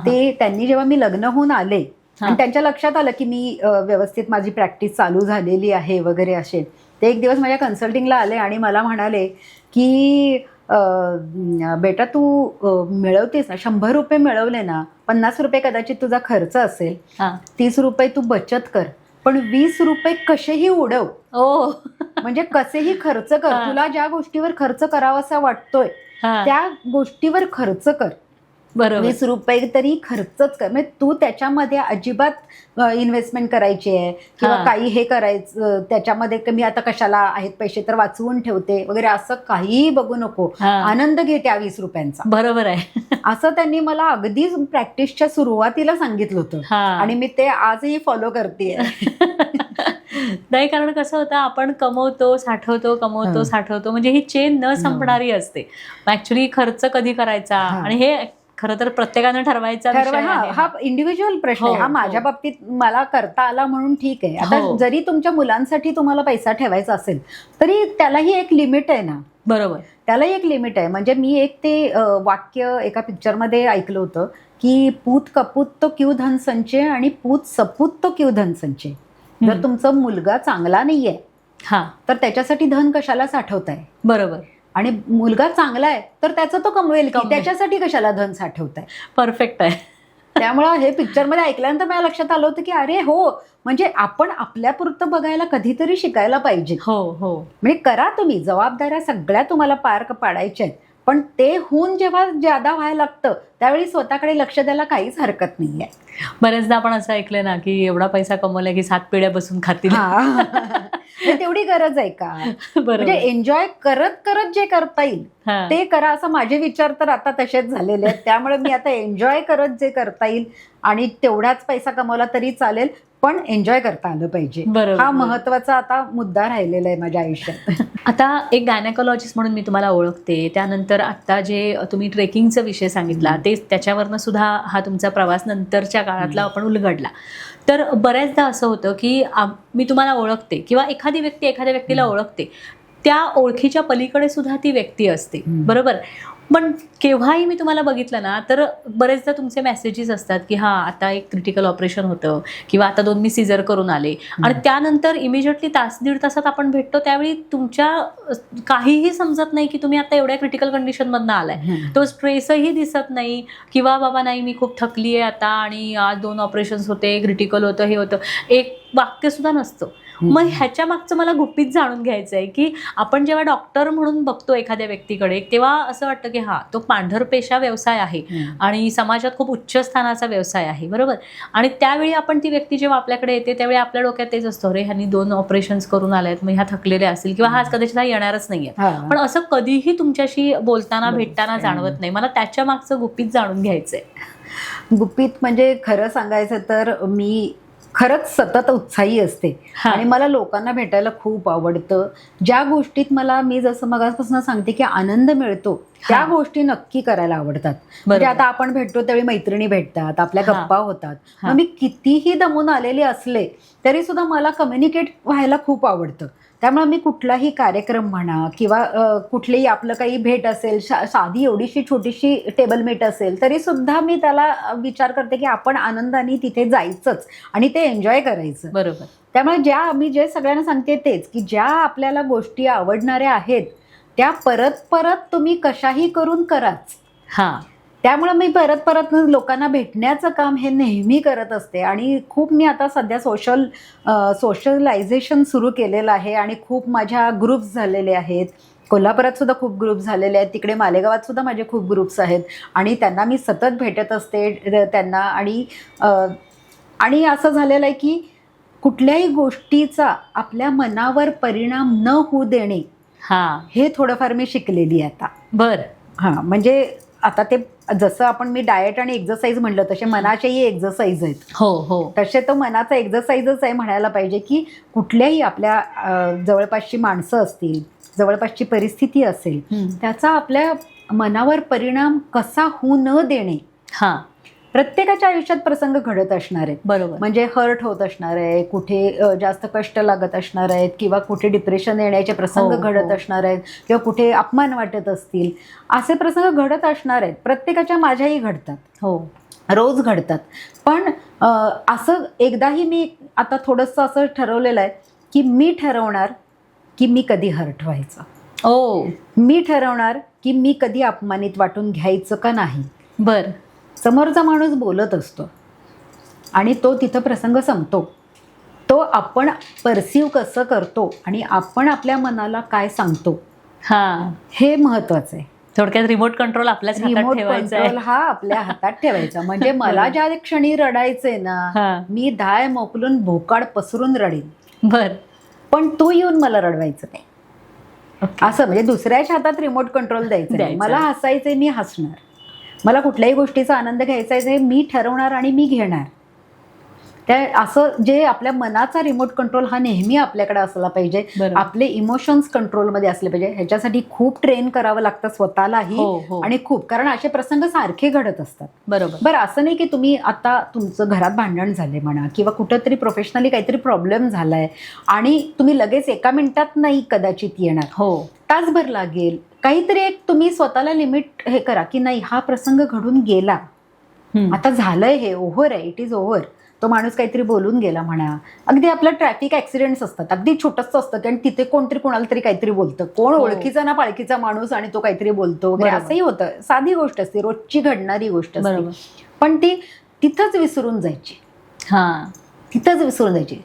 Speaker 2: त्यांनी जेव्हा मी लग्न होऊन आले आणि त्यांच्या लक्षात आलं की मी व्यवस्थित माझी प्रॅक्टिस चालू झालेली आहे वगैरे असे, ते एक दिवस माझ्या कन्सल्टिंगला आले आणि मला म्हणाले की बेटा तू मिळवतेस ना, 100 रुपये मिळवले ना, 50 रुपये कदाचित तुझा खर्च असेल, 30 रुपये तू बचत कर, पण 20 रुपये कसेही उडव. म्हणजे कसेही खर्च कर, तुला ज्या गोष्टीवर खर्च करावासा वाटतोय त्या गोष्टीवर खर्च कर.
Speaker 1: बरोबर.
Speaker 2: 20 रुपये तरी खर्चच कर. म्हणजे तू त्याच्यामध्ये अजिबात इन्व्हेस्टमेंट करायची आहे किंवा काही हे करायचं त्याच्यामध्ये मी आता कशाला आहेत पैसे तर वाचवून ठेवते वगैरे असं काहीही बघू नको. आनंद घे त्या 20 रुपयांचा.
Speaker 1: बरोबर आहे.
Speaker 2: असं त्यांनी मला अगदी प्रॅक्टिसच्या सुरुवातीला सांगितलं होतं आणि मी ते आजही फॉलो करते.
Speaker 1: नाही, कारण कसं होतं, आपण कमवतो साठवतो म्हणजे ही चेन न संपणारी असते. ऍक्च्युली खर्च कधी करायचा आणि हे खरं तर प्रत्येकानं ठरवायचा विषय आहे.
Speaker 2: हा इंडिव्हिज्युअल प्रश्न आहे. हा माझ्या बाबतीत मला करता आला म्हणून ठीक आहे. आता जरी तुमच्या मुलांसाठी तुम्हाला पैसा ठेवायचा असेल तरी त्यालाही एक लिमिट आहे ना.
Speaker 1: बरोबर,
Speaker 2: त्यालाही एक लिमिट आहे. म्हणजे मी एक ते वाक्य एका पिक्चरमध्ये ऐकलं होतं की पूत कपूत तो क्यू धन संचय आणि पूत सपूत तो क्यू धन संचय. जर तुमचा मुलगा चांगला नाहीये तर त्याच्यासाठी धन कशाला साठवताय.
Speaker 1: बरोबर.
Speaker 2: आणि मुलगा चांगला आहे तर त्याचं तो कमवेल की, त्याच्यासाठी कशाला धन साठवताय.
Speaker 1: परफेक्ट आहे.
Speaker 2: त्यामुळं हे पिक्चरमध्ये ऐकल्यानंतर मला लक्षात आलं होतं की अरे हो, म्हणजे आपण आपल्यापुरतं बघायला कधीतरी शिकायला पाहिजे. म्हणजे करा तुम्ही, जबाबदाऱ्या सगळ्या तुम्हाला पार पाडायच्या आहेत, पण ते होऊन जेव्हा ज्यादा व्हायला लागतं त्यावेळी स्वतःकडे लक्ष द्यायला काहीच हरकत नाहीये.
Speaker 1: बरेचदा आपण असं ऐकलंय ना की एवढा पैसा कमवला की 7 पिढ्या बसून खातील.
Speaker 2: तेवढी गरज आहे का. म्हणजे एन्जॉय करत करत जे करता येईल ते करा, असं माझे विचार तर आता तसेच झालेले आहेत. त्यामुळे मी आता एन्जॉय करत जे करता येईल आणि तेवढाच पैसा कमवला तरी चालेल, पण एन्जॉय करता आलं पाहिजे. हा महत्वाचा आता मुद्दा राहिलेला आहे माझ्या आयुष्यात.
Speaker 1: आता एक गायनेकोलॉजिस्ट म्हणून मी तुम्हाला ओळखते, त्यानंतर आता जे तुम्ही ट्रेकिंगचा विषय सांगितला ते त्याच्यावरनं सुद्धा हा तुमचा प्रवास नंतरच्या काळातला आपण उलगडला. तर बऱ्याचदा असं होतं की मी तुम्हाला ओळखते किंवा एखादी व्यक्ती एखाद्या व्यक्तीला ओळखते, त्या ओळखीच्या पलीकडे सुद्धा ती व्यक्ती असते. बरोबर. पण केव्हाही मी तुम्हाला बघितलं ना तर बरेचदा तुमचे मेसेजेस असतात की आता एक क्रिटिकल ऑपरेशन होतं किंवा आता 2 मी सिझर करून आले आणि त्यानंतर इमिजिएटली तास 1.5 तासात आपण भेटतो. त्यावेळी तुमच्या काहीही समजत नाही की तुम्ही आता एवढ्या क्रिटिकल कंडिशनमधनं आलाय. तो स्ट्रेसही दिसत नाही किंवा बाबा नाही मी खूप थकली आहे आता आणि आज 2 ऑपरेशन्स होते, क्रिटिकल होतं, हे होतं, एक वाक्य सुद्धा नसतं. मग ह्याच्या मागचं मला गुपित जाणून घ्यायचं आहे की आपण जेव्हा डॉक्टर म्हणून बघतो एखाद्या व्यक्तीकडे तेव्हा असं वाटतं की तो पांढरपेशा व्यवसाय आहे आणि समाजात खूप उच्च स्थानाचा व्यवसाय आहे. बरोबर. आणि त्यावेळी आपण ती व्यक्ती जेव्हा आपल्याकडे येते त्यावेळी आपल्या डोक्यात तेच असतं, अरे ह्यांनी 2 ऑपरेशन्स करून आल्यात, मग ह्या थकलेल्या असतील किंवा हा कदाचित येणारच नाहीये. पण असं कधीही तुमच्याशी बोलताना भेटताना जाणवत नाही. मला त्याच्या मागचं गुपित जाणून घ्यायचंय.
Speaker 2: गुपित म्हणजे खरं सांगायचं तर मी खरंच सतत उत्साही असते आणि मला लोकांना भेटायला खूप आवडतं. ज्या गोष्टीत मला, मी जसं मगापासून सांगते की आनंद मिळतो, त्या गोष्टी नक्की करायला आवडतात. म्हणजे आता आपण भेटतो त्यावेळी मैत्रिणी भेटतात, आपल्या गप्पा होतात. मग मी कितीही दमून आलेले असले तरी सुद्धा मला कम्युनिकेट व्हायला खूप आवडतं. त्यामुळे मी कुठलाही कार्यक्रम म्हणा किंवा कुठलीही आपलं काही भेट असेल, साधी एवढीशी छोटीशी टेबल मीट असेल तरी सुद्धा मी त्याला विचार करते की आपण आनंदाने तिथे जायचंच आणि ते एन्जॉय करायचं.
Speaker 1: बरोबर.
Speaker 2: त्यामुळे मी जे सगळ्यांना सांगते तेच की ज्या आपल्याला गोष्टी आवडणाऱ्या आहेत त्या परत परत तुम्ही कशाही करून कराच. त्यामुळे मी परत परत लोकांना भेटण्याचं काम हे नेहमी करत असते आणि खूप मी आता सध्या सोशलायझेशन सुरू केलेलं आहे आणि खूप माझ्या ग्रुप्स झालेले आहेत. कोल्हापुरात सुद्धा खूप ग्रुप झालेले आहेत, तिकडे मालेगावात सुद्धा माझे खूप ग्रुप्स आहेत आणि त्यांना मी सतत भेटत असते त्यांना. आणि असं झालेलं आहे की कुठल्याही गोष्टीचा आपल्या मनावर परिणाम न होऊ देणे, हे थोडंफार मी शिकलेली आहे आता.
Speaker 1: बरं.
Speaker 2: म्हणजे आता ते जसं आपण मी डाएट आणि एक्झरसाईज म्हणलं तसे मनाचेही एक्झरसाईज आहेत.
Speaker 1: हो.
Speaker 2: तसे तो मनाचा एक्झरसाईजच आहे म्हणायला पाहिजे, की कुठल्याही आपल्या जवळपासची माणसं असतील, जवळपासची परिस्थिती असेल, त्याचा आपल्या मनावर परिणाम कसा होऊ न देणे. प्रत्येकाच्या आयुष्यात प्रसंग घडत असणार आहेत.
Speaker 1: बरोबर.
Speaker 2: म्हणजे हर्ट होत असणार आहे, कुठे जास्त कष्ट लागत असणार आहेत, किंवा कुठे डिप्रेशन येण्याचे प्रसंग घडत असणार आहेत, किंवा कुठे अपमान वाटत असतील, असे प्रसंग घडत असणार आहेत. प्रत्येकाच्या माझ्याही घडतात. रोज घडतात. पण असं एकदाही मी आता थोडंसं असं ठरवलेलं आहे, की मी ठरवणार की मी कधी हर्ट व्हायचं. मी ठरवणार की मी कधी अपमानित वाटून घ्यायचं का नाही.
Speaker 1: बरं.
Speaker 2: समोरचा माणूस बोलत असतो आणि तो तिथं प्रसंग संपतो. तो आपण परसिव्ह कसं करतो आणि आपण आपल्या मनाला काय सांगतो, हे महत्वाचं आहे.
Speaker 1: थोडक्यात रिमोट कंट्रोल आपल्याच हातात ठेवायचा आहे.
Speaker 2: हा आपल्या हातात ठेवायचा. म्हणजे मला ज्या क्षणी रडायचंय ना, मी धाय मोकलून भोकाड पसरून रडेन.
Speaker 1: बर.
Speaker 2: पण तू येऊन मला रडवायचं नाही. असं म्हणजे दुसऱ्याच्या हातात रिमोट कंट्रोल द्यायचं. मला हसायचंय, मी हसणार. मला कुठल्याही गोष्टीचा आनंद घ्यायचा आहे, मी ठरवणार आणि मी घेणार. त्या असं जे आपल्या मनाचा रिमोट कंट्रोल हा नेहमी आपल्याकडे असला पाहिजे. आपले इमोशन्स कंट्रोलमध्ये असले पाहिजे. ह्याच्यासाठी खूप ट्रेन करावं लागतं स्वतःलाही. आणि खूप, कारण असे प्रसंग सारखे घडत असतात. बरं, असं नाही की तुम्ही आता तुमचं घरात भांडण झाले म्हणा, किंवा कुठंतरी प्रोफेशनली काहीतरी प्रॉब्लेम झालाय आणि तुम्ही लगेच एका मिनिटात नाही कदाचित येणार. तासभर लागेल. काहीतरी एक तुम्ही स्वतःला लिमिट हे करा, की नाही हा प्रसंग घडून गेला, आता झालंय, हे ओव्हर आहे, इट इज ओव्हर. तो माणूस काहीतरी बोलून गेला म्हणा. अगदी आपलं ट्रॅफिक ऍक्सिडेंट्स असतात, अगदी छोटंसं असतं, कारण तिथे कोणतरी कोणाला तरी काहीतरी बोलतं, कोण ओळखीचा ना पाळखीचा माणूस, आणि तो काहीतरी बोलतो वगैरे, असंही होतं. साधी गोष्ट असते, रोजची घडणारी गोष्ट असते, पण ती तिथंच विसरून जायची. तिथंच विसरून जायची.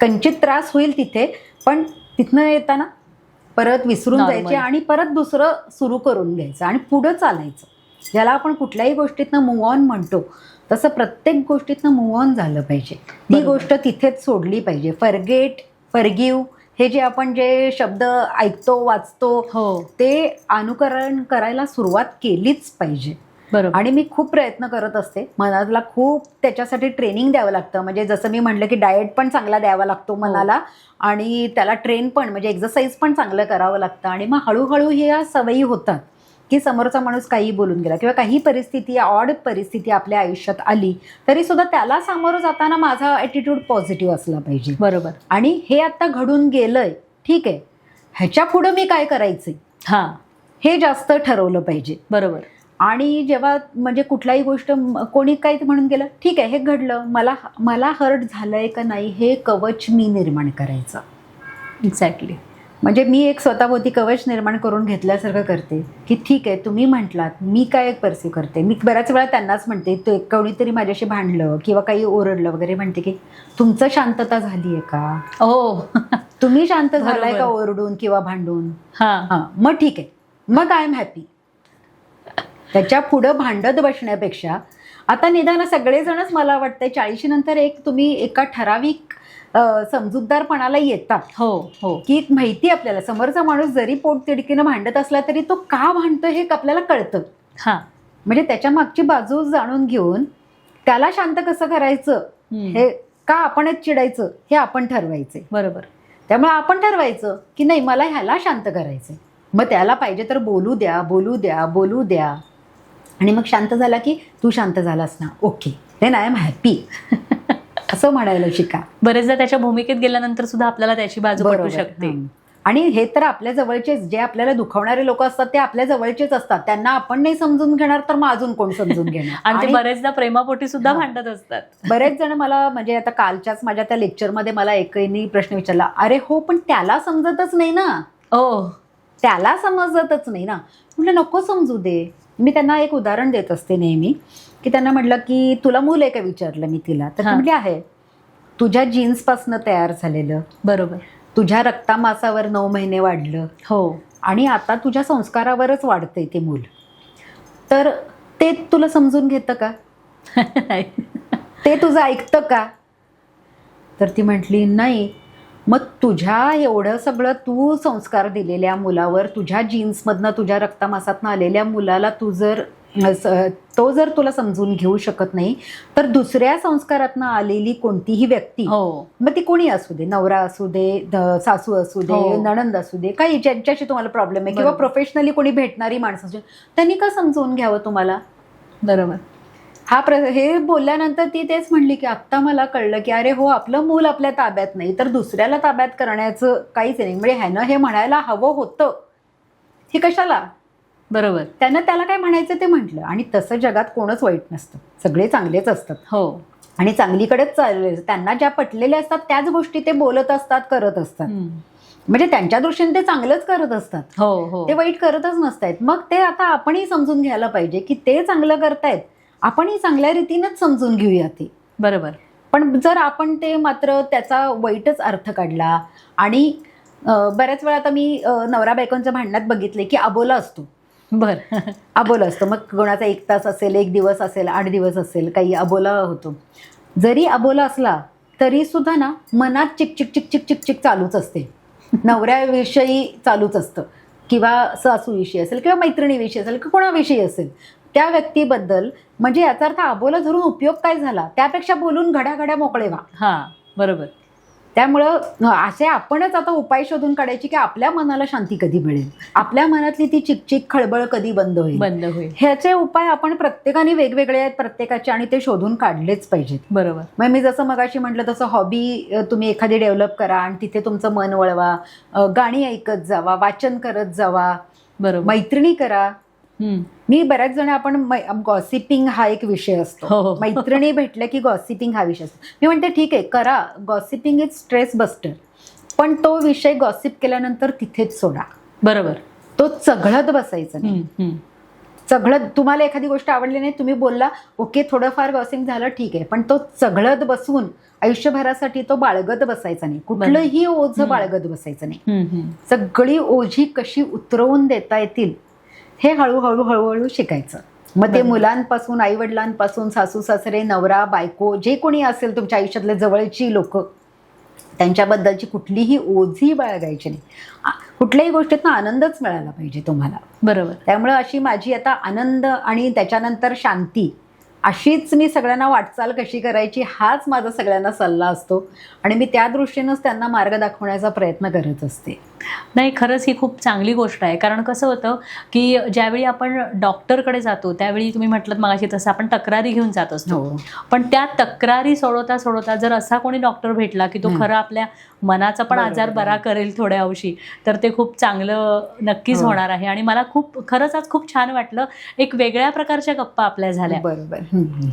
Speaker 2: कंचित त्रास होईल तिथे, पण तिथनं येताना परत विसरून जायचे आणि परत दुसरं सुरू करून घ्यायचं आणि पुढं चालायचं. ज्याला आपण कुठल्याही गोष्टीतनं मूव्ह ऑन म्हणतो, तसं प्रत्येक गोष्टीतनं मूव्ह ऑन झालं पाहिजे. ती गोष्ट तिथेच सोडली पाहिजे. फॉरगेट, फॉरगिव्ह हे जे आपण जे शब्द ऐकतो, वाचतो, ते अनुकरण करायला सुरुवात केलीच पाहिजे. आणि मी खूप प्रयत्न करत असते. मनाला खूप त्याच्यासाठी ट्रेनिंग द्यावं लागतं. म्हणजे जसं मी म्हटलं की डाएट पण चांगला द्यावा लागतो मनाला, आणि त्याला ट्रेन पण म्हणजे एक्सरसाइज पण चांगलं करावं लागतं. आणि मग हळूहळू ह्या सवयी होतात की समोरचा माणूस काही बोलून गेला, किंवा काही परिस्थिती, ऑड परिस्थिती आपल्या आयुष्यात आली, तरी सुद्धा त्याला सामोरं जाताना माझा ॲटिट्यूड पॉझिटिव्ह असला पाहिजे. बरोबर. आणि हे आता घडून गेलंय, ठीक आहे, ह्याच्या पुढं मी काय करायचंय, हे जास्त ठरवलं पाहिजे. बरोबर. आणि जेव्हा म्हणजे कुठलाही गोष्ट कोणी काही म्हणून गेलं, ठीक आहे, हे घडलं, मला हर्ट झालंय का नाही हे कवच मी निर्माण करायचं. एक्झॅक्टली. म्हणजे मी एक स्वतःभोवती कवच निर्माण करून घेतल्यासारखं करते, की ठीक आहे, तुम्ही म्हटलात, मी काय परसिव्ह करते. मी बऱ्याच वेळा त्यांनाच म्हणते, कोणीतरी माझ्याशी भांडलं किंवा काही ओरडलं वगैरे, म्हणते की तुमचं शांतता झाली आहे का, तुम्ही शांत झालाय का ओरडून किंवा भांडून, मग ठीक आहे, मग आय एम हॅपी. त्याच्या पुढं भांडत बसण्यापेक्षा आता निदान सगळेजणच मला वाटतं 40 नंतर तुम्ही एका ठराविक समजूतदारपणाला येतात. की माहिती आपल्याला समोरचा माणूस जरी पोटतिडकीनं भांडत असला तरी तो का भांडतो हे आपल्याला कळतं. म्हणजे त्याच्या मागची बाजू जाणून घेऊन त्याला शांत कसं करायचं, हे का आपणच चिडायचं हे आपण ठरवायचं. बरोबर. त्यामुळे आपण ठरवायचं की नाही, मला ह्याला शांत करायचंय, मग त्याला पाहिजे तर बोलू द्या. आणि मग शांत झाला की तू शांत झालास ना, okay, then I am happy, असं म्हणायला शिका.
Speaker 1: बरेचदा त्याच्या भूमिकेत गेल्यानंतर सुद्धा आपल्याला त्याची बाजू पटू शकते.
Speaker 2: आणि हे तर आपल्या जवळचेच, जे आपल्याला दुखावणारे लोक असतात ते आपल्या जवळचेच असतात. त्यांना आपण नाही समजून घेणार तर मग अजून कोण समजून घेणार.
Speaker 1: आणि ते बरेचदा प्रेमापोटी सुद्धा भांडत असतात.
Speaker 2: बरेच जण मला, म्हणजे आता कालच्याच माझ्या त्या लेक्चरमध्ये मला एकही प्रश्न विचारला, अरे हो, पण त्याला समजतच नाही ना. त्याला समजतच नाही ना. म्हटलं नको समजू दे. मी त्यांना एक उदाहरण देत असते नेहमी, की त्यांना म्हटलं की तुला मूल आहे का, विचारलं मी तिला, तर म्हटली आहे. तुझ्या जीन्सपासनं तयार झालेलं, बरोबर, तुझ्या रक्तामासावर 9 महिने वाढलं, आणि आता तुझ्या संस्कारावरच वाढतंय ते मूल, तर ते तुला समजून घेतं का, ते तुझं ऐकतं का, तर ती म्हटली नाही, मग तुझ्या एवढं सगळं तू संस्कार दिलेल्या मुलावर, तुझ्या जीन्समधनं तुझ्या रक्तामासातनं आलेल्या मुलाला तो जर तुला समजून घेऊ शकत नाही, तर दुसऱ्या संस्कारातनं आलेली कोणतीही व्यक्ती, मग ती कोणी असू दे, नवरा असू दे, सासू असू दे, नणंद असू दे, काही ज्यांच्याशी तुम्हाला प्रॉब्लेम आहे किंवा प्रोफेशनली कोणी भेटणारी माणसं असू, त्यांनी का समजून घ्यावं तुम्हाला?
Speaker 1: बरोबर.
Speaker 2: हे बोलल्यानंतर ती तेच म्हणली की आत्ता मला कळलं की अरे हो, आपलं मूल आपल्या ताब्यात नाही तर दुसऱ्याला ताब्यात करण्याचं काहीच नाही. म्हणजे ह्यानं हे म्हणायला हवं होतं, हे कशाला?
Speaker 1: बरोबर.
Speaker 2: त्यानं त्याला काय म्हणायचं ते म्हटलं. आणि तसं जगात कोणच वाईट नसतं, सगळे चांगलेच असतात.
Speaker 1: हो.
Speaker 2: आणि चांगलीकडेच चालले, त्यांना ज्या पटलेल्या असतात त्याच गोष्टी ते बोलत असतात, करत असतात. म्हणजे त्यांच्या दृष्टीने ते चांगलंच करत असतात.
Speaker 1: हो.
Speaker 2: ते वाईट करतच नसतायत. मग ते आता आपणही समजून घ्यायला पाहिजे की ते चांगलं करतायत, आपणही चांगल्या रीतीनंच समजून घेऊया ते.
Speaker 1: बरोबर.
Speaker 2: पण जर आपण ते मात्र त्याचा वाईटच अर्थ काढला, आणि बऱ्याच वेळा आता मी नवरा बायकोंच्या भांडणात बघितले की अबोला असतो. अबोला असतो. मग कोणाचा 1 तास असेल, 1 दिवस असेल, 8 दिवस असेल, काही अबोला होतो. जरी अबोला असला तरी सुद्धा ना मनात चिकचिक चिकचिक चिकचिक चालूच असते. नवऱ्याविषयी चालूच असतं, किंवा सासूविषयी असेल, किंवा मैत्रिणीविषयी असेल, किंवा कोणाविषयी असेल, त्या व्यक्तीबद्दल. म्हणजे याचा अर्थ अबोला धरून उपयोग काय झाला? त्यापेक्षा बोलून घड्या मोकळे व्हा.
Speaker 1: बरोबर.
Speaker 2: त्यामुळं असे आपणच आता उपाय शोधून काढायची की आपल्या मनाला शांती कधी मिळेल, आपल्या मनातली ती चिकचिक खळबळ कधी बंद होईल. ह्याचे उपाय आपण प्रत्येकाने वेगवेगळे आहेत प्रत्येकाचे, आणि ते शोधून काढलेच पाहिजेत.
Speaker 1: बरोबर.
Speaker 2: मग मी जसं मगाशी म्हटलं तसं हॉबी तुम्ही एखादी डेव्हलप करा आणि तिथे तुमचं मन वळवा, गाणी ऐकत जावा, वाचन करत जावा,
Speaker 1: बरोबर,
Speaker 2: मैत्रिणी करा. मी बऱ्याच जण आपण गॉसिपिंग हा एक विषय असतो, मैत्रिणी भेटल्या की गॉसिपिंग हा विषय असतो. मी म्हणते ठीक आहे करा, गॉसिपिंग इज स्ट्रेस बस्टर, पण तो विषय गॉसिप केल्यानंतर तिथेच सोडा.
Speaker 1: बरोबर.
Speaker 2: तो चघळत बसायचा नाही. चघळत, तुम्हाला एखादी गोष्ट आवडली नाही, तुम्ही बोलला ओके थोडंफार गॉसिप झालं ठीक आहे, पण तो चघळत बसून आयुष्यभरासाठी तो बाळगत बसायचा नाही, कुठलंही ओझं बाळगत बसायचं नाही. सगळी ओझी कशी उतरवून देता येतील हे हळूहळू शिकायचं. मग ते मुलांपासून, आई वडिलांपासून, सासू सासरे, नवरा बायको, जे कोणी असेल तुमच्या आयुष्यातले जवळची लोक, त्यांच्याबद्दलची कुठलीही ओझी बाळगायची नाही. कुठल्याही गोष्टीतनं आनंदच मिळाला पाहिजे तुम्हाला.
Speaker 1: बरोबर.
Speaker 2: त्यामुळं अशी माझी आता आनंद आणि त्याच्यानंतर शांती, अशीच मी सगळ्यांना वाटचाल कशी करायची हाच माझा सगळ्यांना सल्ला असतो, आणि मी त्या दृष्टीनंच त्यांना मार्ग दाखवण्याचा प्रयत्न करत असते.
Speaker 1: नाही, खरंच ही खूप चांगली गोष्ट आहे. कारण कसं होतं की ज्यावेळी आपण डॉक्टरकडे जातो त्यावेळी तुम्ही म्हटलं मगाशी तसं आपण तक्रारी घेऊन जात असतो, पण त्या तक्रारी सोडवता जर असा कोणी डॉक्टर भेटला की तो खरं आपल्या मनाचा पण आजार बरा करेल थोड्या अंशी, तर ते खूप चांगलं नक्कीच होणार आहे. आणि मला खरंच आज खूप छान वाटलं. एक वेगळ्या प्रकारच्या गप्पा आपल्या झाल्या.
Speaker 2: बरोबर.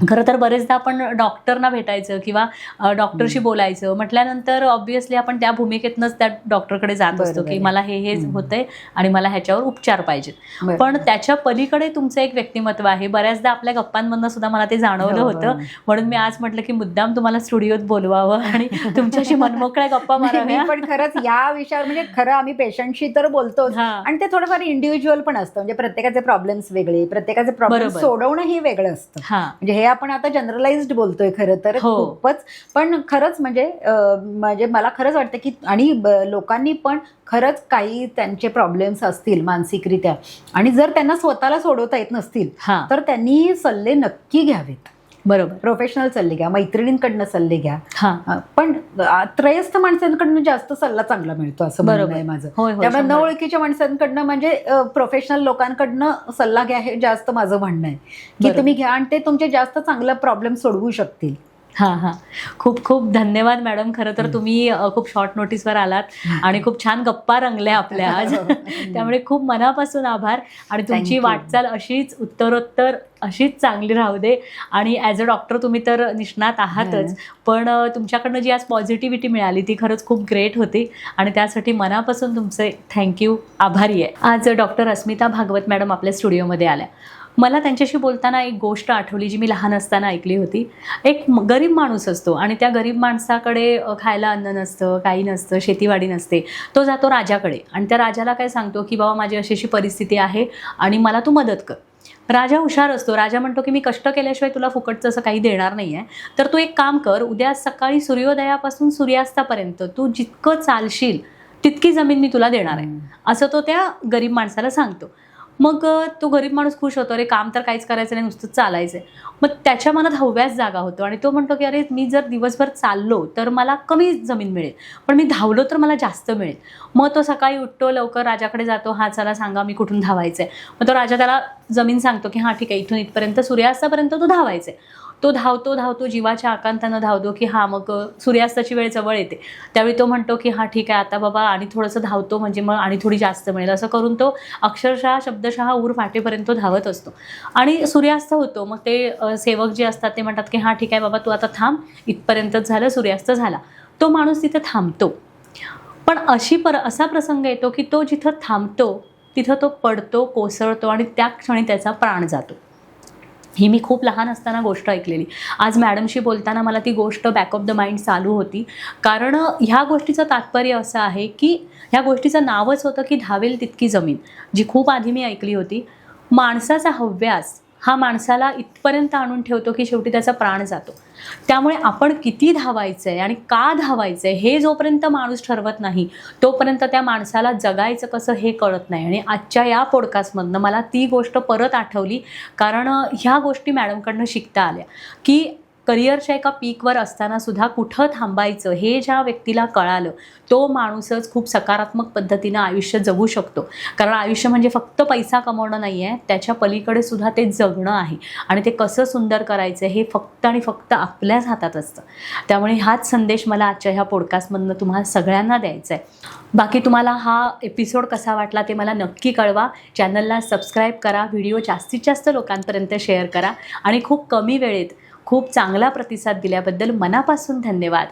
Speaker 1: खरं तर बरेचदा आपण डॉक्टरना भेटायचं किंवा डॉक्टरशी बोलायचं म्हटल्यानंतर ऑब्व्हियसली आपण त्या भूमिकेतनंच त्या डॉक्टरकडे जात असतो की मला हे होतंय आणि मला ह्याच्यावर उपचार पाहिजेत. पण त्याच्या पलीकडे तुमचं एक व्यक्तिमत्व आहे. बऱ्याचदा आपल्या गप्पांमधनं सुद्धा मला ते जाणवलं होतं. म्हणून मी आज म्हटलं की मुद्दाम तुम्हाला स्टुडिओत बोलवावं आणि तुमच्याशी मनमोकळ्या गप्पा माराव्या.
Speaker 2: पण खरंच या विषयावर म्हणजे खरं आम्ही पेशंटशी तर बोलतो, आणि ते थोडंफार इंडिव्हिज्युअल पण असतं. म्हणजे प्रत्येकाचे प्रॉब्लेम्स वेगळे, प्रत्येकाचे प्रॉब्लेम सोडवणंही वेगळं असतं. म्हणजे हे आपण आता जनरलाइज्ड बोलतोय खरं तर खूपच. पण खरंच म्हणजे मला खरंच वाटतं की, आणि लोकांनी पण खरंच काही त्यांचे प्रॉब्लेम्स असतील मानसिकरित्या, आणि जर त्यांना स्वतःला सोडवता येत नसतील तर त्यांनी सल्ले नक्की घ्यावेत.
Speaker 1: बरोबर.
Speaker 2: प्रोफेशनल सल्ले घ्या, मैत्रिणींकडनं सल्ले घ्या. पण त्रयस्थ माणसांकडनं जास्त सल्ला चांगला मिळतो असं म्हणणं आहे माझं. त्यामुळे न ओळखीच्या माणसांकडनं म्हणजे प्रोफेशनल लोकांकडनं सल्ला घ्या हे जास्त माझं म्हणणं आहे की तुम्ही घ्या, आणि ते तुमचे जास्त चांगला प्रॉब्लेम सोडवू शकतील.
Speaker 1: खूप खूप धन्यवाद मॅडम. खरं तर तुम्ही खूप शॉर्ट नोटीसवर आलात आणि खूप छान गप्पा रंगल्या आपल्या आज. त्यामुळे खूप मनापासून आभार. आणि तुमची वाटचाल अशीच उत्तरोत्तर अशीच चांगली राहू दे. आणि ॲज अ डॉक्टर तुम्ही तर निष्णात आहातच, पण तुमच्याकडनं जी आज पॉझिटिव्हिटी मिळाली ती खरंच खूप ग्रेट होती, आणि त्यासाठी मनापासून तुमचे थँक्यू, आभारी आहे. आज डॉक्टर अस्मिता भागवत मॅडम आपल्या स्टुडिओमध्ये आल्या. मला त्यांच्याशी बोलताना एक गोष्ट आठवली जी मी लहान असताना ऐकली होती. एक गरीब माणूस असतो आणि त्या गरीब माणसाकडे खायला अन्न नसतं, काही नसतं, शेतीवाडी नसते. तो जातो राजाकडे आणि त्या राजाला काय सांगतो की बाबा माझी अशी अशी परिस्थिती आहे आणि मला तू मदत कर. राजा हुशार असतो. राजा म्हणतो की मी कष्ट केल्याशिवाय तुला फुकटचं असं काही देणार नाही आहे, तर तू एक काम कर, उद्या सकाळी सूर्योदयापासून सूर्यास्तापर्यंत तू जितकं चालशील तितकी जमीन मी तुला देणार आहे, असं तो त्या गरीब माणसाला सांगतो. मग तो गरीब माणूस खुश होतो, अरे काम तर काहीच करायचं नाही, नुसतं चालायचं आहे. मग त्याच्या मनात हव्यास जागा होतो आणि तो म्हणतो की अरे मी जर दिवसभर चाललो तर मला कमी जमीन मिळेल, पण मी धावलो तर मला जास्त मिळेल. मग तो सकाळी उठतो, लवकर राजाकडे जातो, हा चला सांगा मी कुठून धावायचं आहे. मग तो राजा त्याला जमीन सांगतो की हां ठीक आहे, इथून इथपर्यंत सूर्यास्तापर्यंत तो धावायचं आहे. तो धावतो जीवाच्या आकांतानं धावतो की हां मग सूर्यास्ताची वेळ जवळ येते. त्यावेळी तो म्हणतो की हां ठीक आहे, आता बाबा आणि थोडंसं धावतो म्हणजे मग आणि थोडी जास्त मिळेल. असं करून तो अक्षरशः शब्दशः ऊर फाटेपर्यंत धावत असतो आणि सूर्यास्त होतो. मग ते सेवक जे असतात ते म्हणतात की हां ठीक आहे बाबा, तू आता थांब, इथपर्यंतच झालं, सूर्यास्त झाला. तो माणूस तिथे थांबतो. पण असा प्रसंग येतो की तो जिथं थांबतो तिथं तो पडतो, कोसळतो आणि त्या क्षणी त्याचा प्राण जातो. ही मी खूप लहान असताना गोष्ट ऐकलेली. आज मॅडमशी बोलताना मला ती गोष्ट बॅक ऑफ द माइंड चालू होती, कारण ह्या गोष्टीचं तात्पर्य असं आहे की ह्या गोष्टीचं नावच होतं की धावेल तितकी जमीन, जी खूप आधी मी ऐकली होती. माणसाचा हव्यास हा माणसाला इथपर्यंत आणून ठेवतो की शेवटी त्याचा प्राण जातो. त्यामुळे आपण किती धावायचं आहे आणि का धावायचं आहे हे जोपर्यंत माणूस ठरवत नाही तोपर्यंत त्या माणसाला जगायचं कसं हे कळत नाही. आणि आजच्या या पॉडकास्टमधनं मला ती गोष्ट परत आठवली, कारण ह्या गोष्टी मॅडमकडनं शिकता आल्या की करिअरच्या एका पीकवर असताना सुद्धा कुठं थांबायचं हे ज्या व्यक्तीला कळालं तो माणूसच खूप सकारात्मक पद्धतीनं आयुष्य जगू शकतो. कारण आयुष्य म्हणजे फक्त पैसा कमवणं नाही आहे, त्याच्या पलीकडे सुद्धा ते जगणं आहे आणि ते कसं सुंदर करायचं हे फक्त आणि फक्त आपल्याच हातात असतं. त्यामुळे हाच संदेश मला आजच्या ह्या पॉडकास्टमधनं तुम्हाला सगळ्यांना द्यायचा आहे. बाकी तुम्हाला हा एपिसोड कसा वाटला ते मला नक्की कळवा. चॅनलला सबस्क्राईब करा, व्हिडिओ जास्तीत जास्त लोकांपर्यंत शेअर करा आणि खूप कमी वेळेत खूप चांगला प्रतिसाद दिल्याबद्दल मनापासून धन्यवाद.